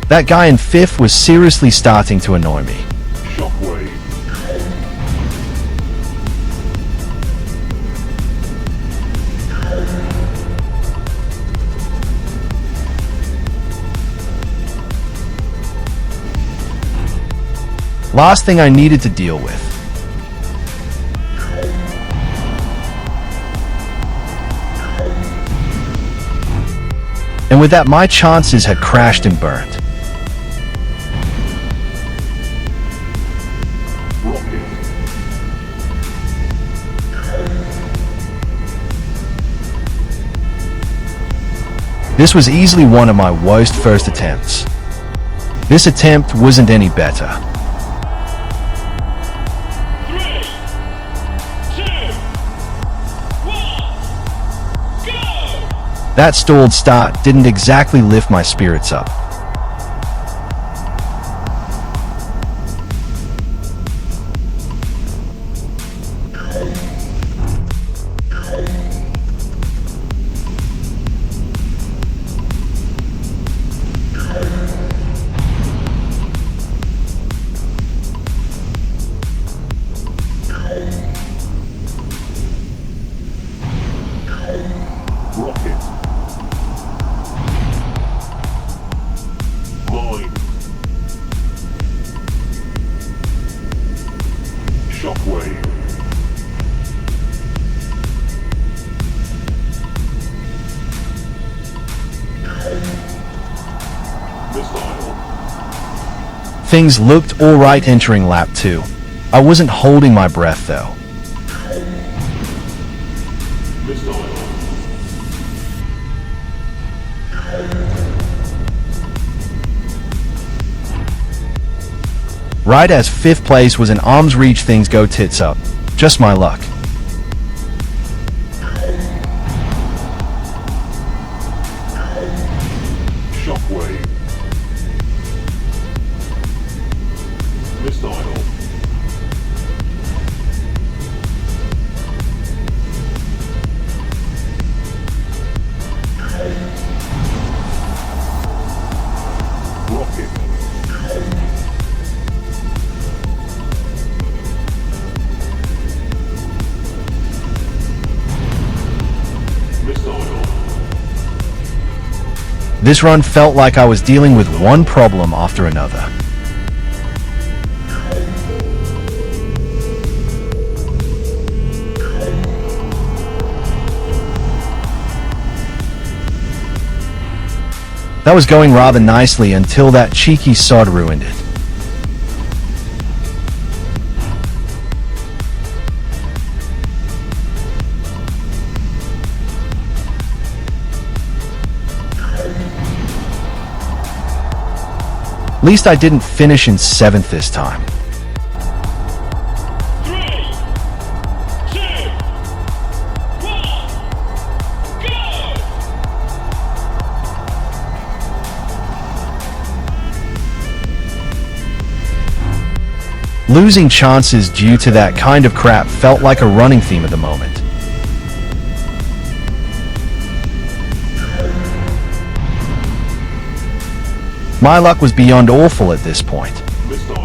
That guy in fifth was seriously starting to annoy me. Shockwave. Last thing I needed to deal with. And with that, my chances had crashed and burned. Rocket. This was easily one of my worst first attempts. This attempt wasn't any better. 3, 2, 1, go! That stalled start didn't exactly lift my spirits up. Rocket. Mine. Shockwave. Missile. Things looked alright entering lap 2. I wasn't holding my breath though. Missile. Right as 5th place was in arm's reach, things go tits up. Just my luck. Shockwave. Missile. Rocket. This run felt like I was dealing with one problem after another. That was going rather nicely until that cheeky sod ruined it. At least I didn't finish in 7th this time. 3, 2, 1, go! Losing chances due to that kind of crap felt like a running theme at the moment. My luck was beyond awful at this point. Missile.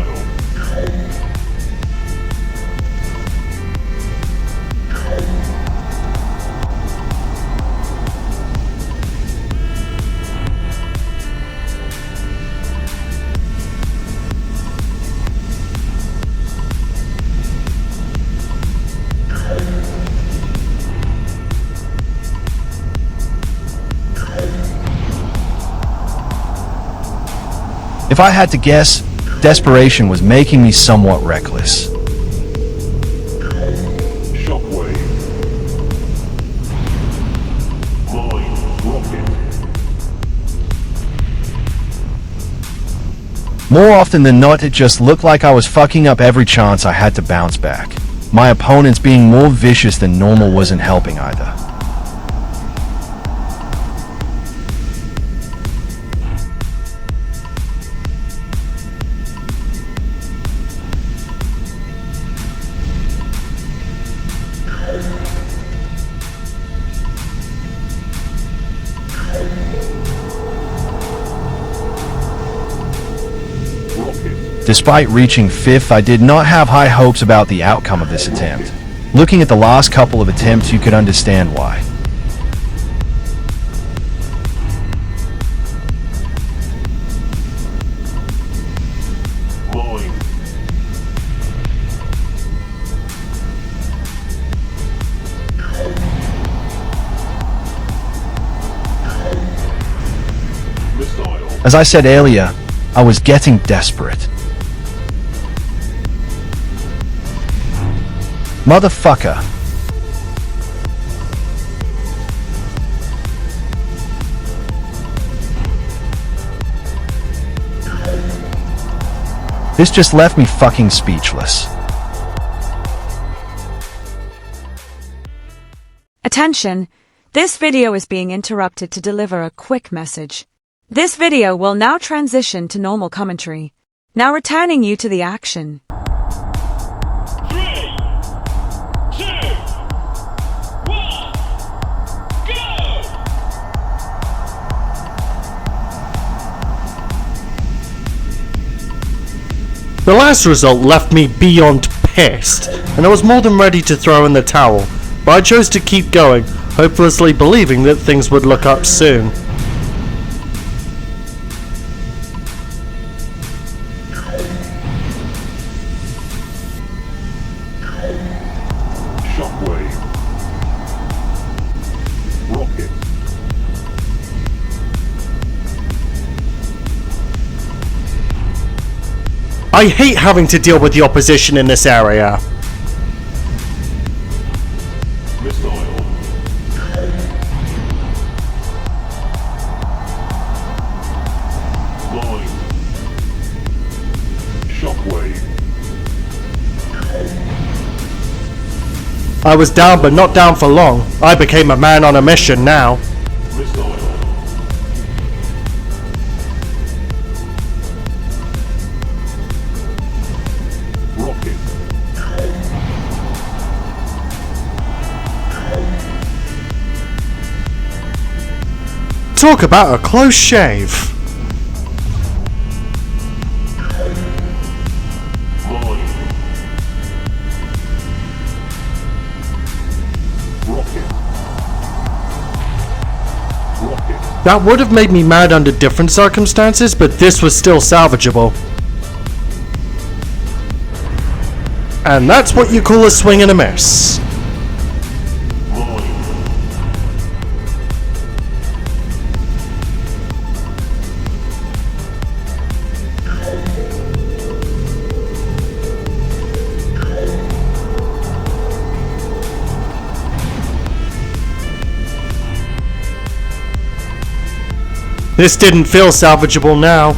If I had to guess, desperation was making me somewhat reckless. Shockwave. Mine. Rocket. More often than not, it just looked like I was fucking up every chance I had to bounce back. My opponents being more vicious than normal wasn't helping either. Despite reaching 5th, I did not have high hopes about the outcome of this attempt. Looking at the last couple of attempts, you could understand why. Mine. Missile. As I said earlier, I was getting desperate. Motherfucker. This just left me fucking speechless. Attention! This video is being interrupted to deliver a quick message. This video will now transition to normal commentary, now returning you to the action. 3, 2, 1, go! The last result left me beyond pissed, and I was more than ready to throw in the towel, but I chose to keep going, hopelessly believing that things would look up soon. Shockwave. Rocket. I hate having to deal with the opposition in this area. Missile. Line. Shockwave. I was down, but not down for long. I became a man on a mission now. Missile. Rocket. Talk about a close shave. Line. Rocket. Rocket. That would have made me mad under different circumstances, but this was still salvageable. And that's what you call a swing and a miss. This didn't feel salvageable now.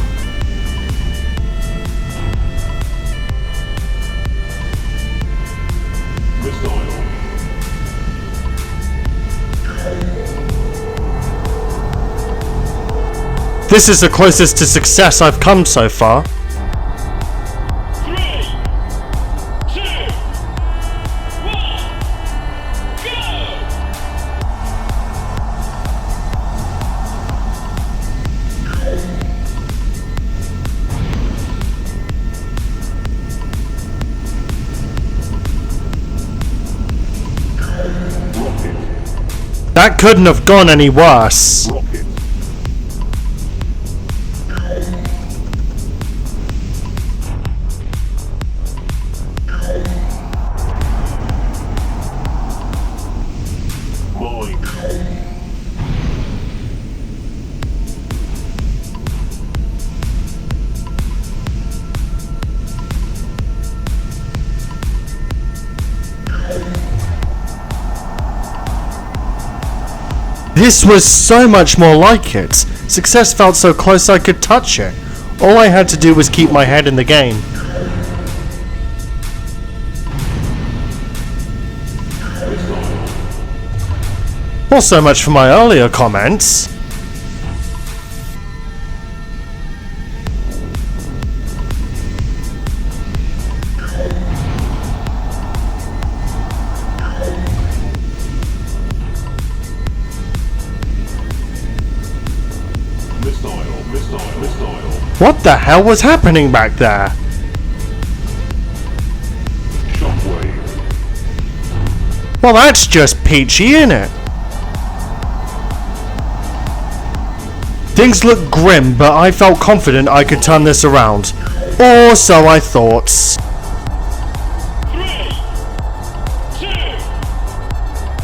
This is the closest to success I've come so far. 3, 2, 1, go! That couldn't have gone any worse. This was so much more like it. Success felt so close I could touch it. All I had to do was keep my head in the game. Well, so much for my earlier comments. What the hell was happening back there? Well, that's just peachy, innit? Things looked grim, but I felt confident I could turn this around. Or so I thought. 3, 2,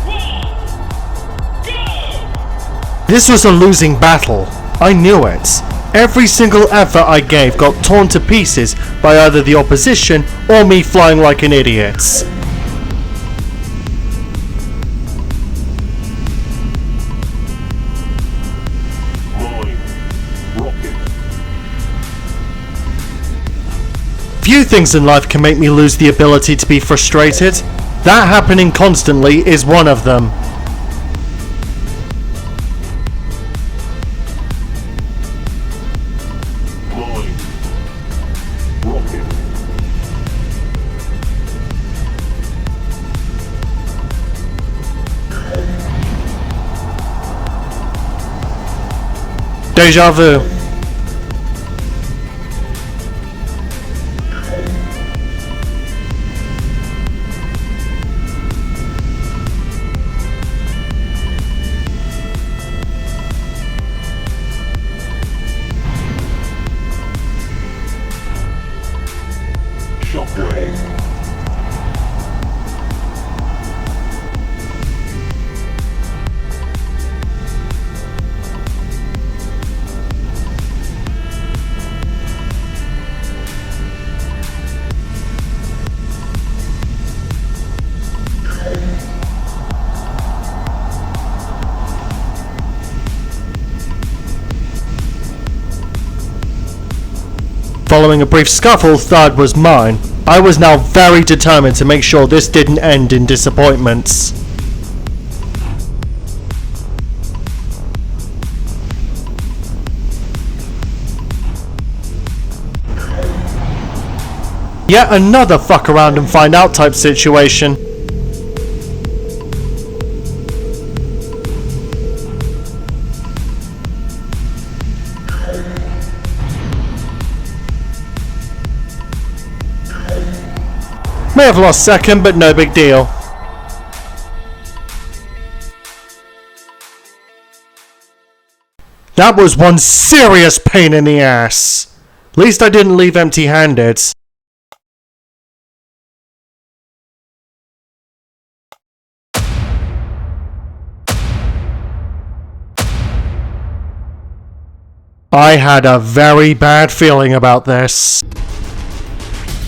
1, go! This was a losing battle. I knew it. Every single effort I gave got torn to pieces by either the opposition or me flying like an idiot. Few things in life can make me lose the ability to be frustrated. That happening constantly is one of them. Deja vu. Following a brief scuffle, third was mine. I was now very determined to make sure this didn't end in disappointments. Yet another fuck around and find out type situation. May have lost second, but no big deal. That was one serious pain in the ass. At least I didn't leave empty-handed. I had a very bad feeling about this.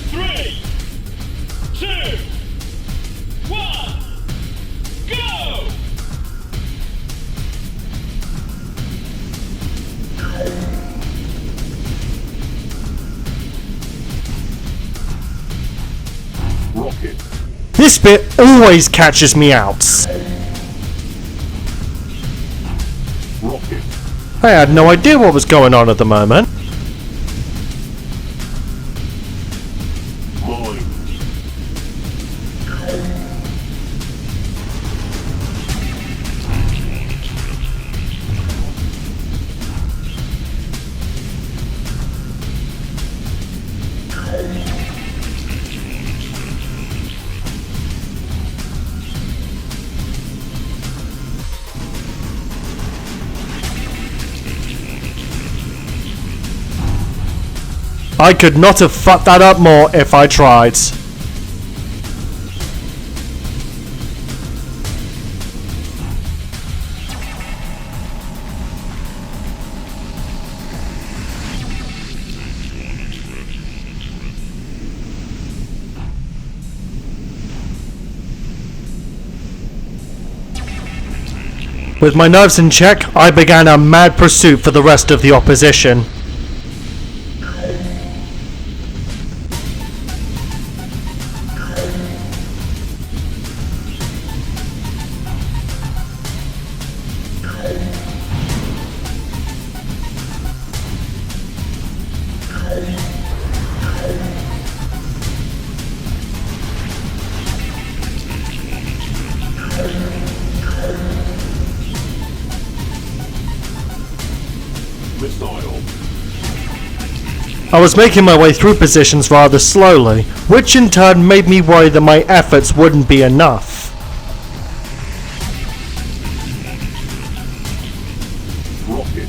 3, 2, 1, go! Rocket. This bit always catches me out. Rocket. I had no idea what was going on at the moment. Mine. I could not have fucked that up more if I tried. With my nerves in check, I began a mad pursuit for the rest of the opposition. Missile. I was making my way through positions rather slowly, which in turn made me worry that my efforts wouldn't be enough. Rocket.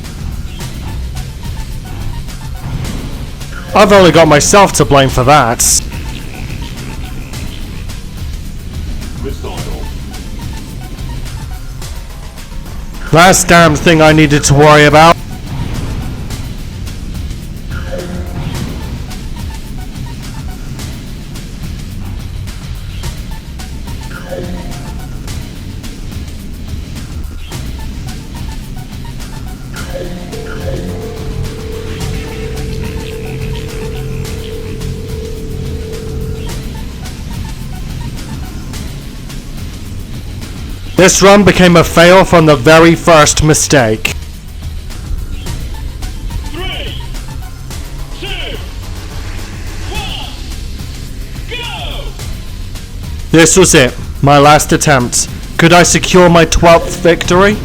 I've only got myself to blame for that. Missile. Last damn thing I needed to worry about. This run became a fail from the very first mistake. 3, 2, 1, go! This was it, my last attempt. Could I secure my 12th victory?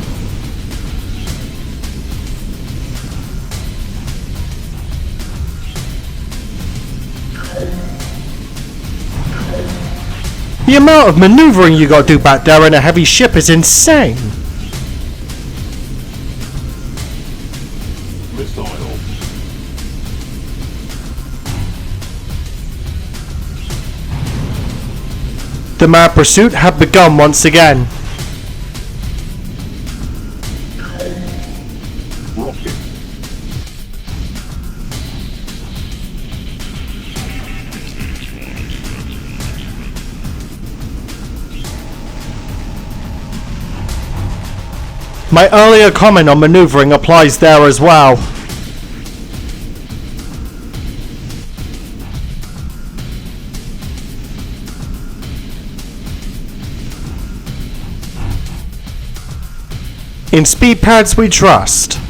The amount of maneuvering you gotta do back there in a heavy ship is insane. Missile. The mad pursuit had begun once again. Rocket. My earlier comment on maneuvering applies there as well. In speed pads we trust.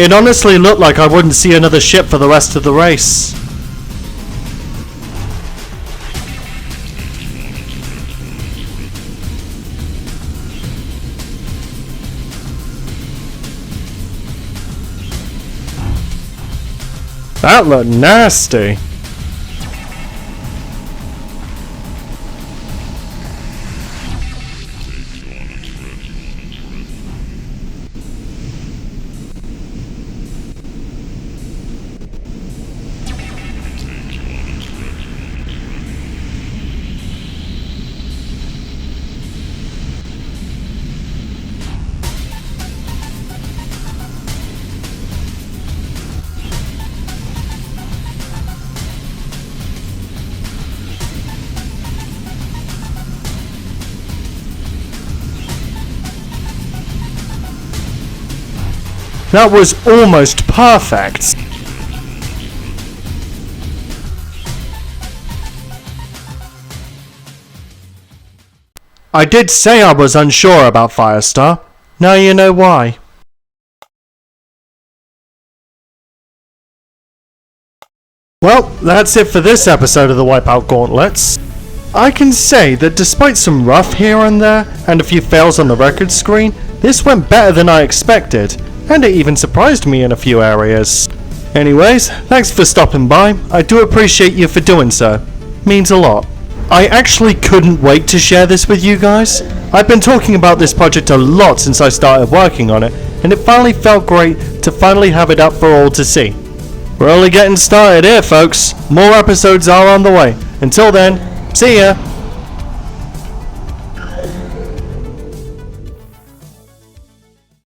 It honestly looked like I wouldn't see another ship for the rest of the race. That looked nasty. That was almost perfect. I did say I was unsure about Firestar. Now you know why. Well, that's it for this episode of the WipEout Gauntlets. I can say that despite some rough here and there, and a few fails on the record screen, this went better than I expected, and it even surprised me in a few areas. Anyways, thanks for stopping by. I do appreciate you for doing so. Means a lot. I actually couldn't wait to share this with you guys. I've been talking about this project a lot since I started working on it, and it finally felt great to finally have it up for all to see. We're only getting started here, folks. More episodes are on the way. Until then, see ya!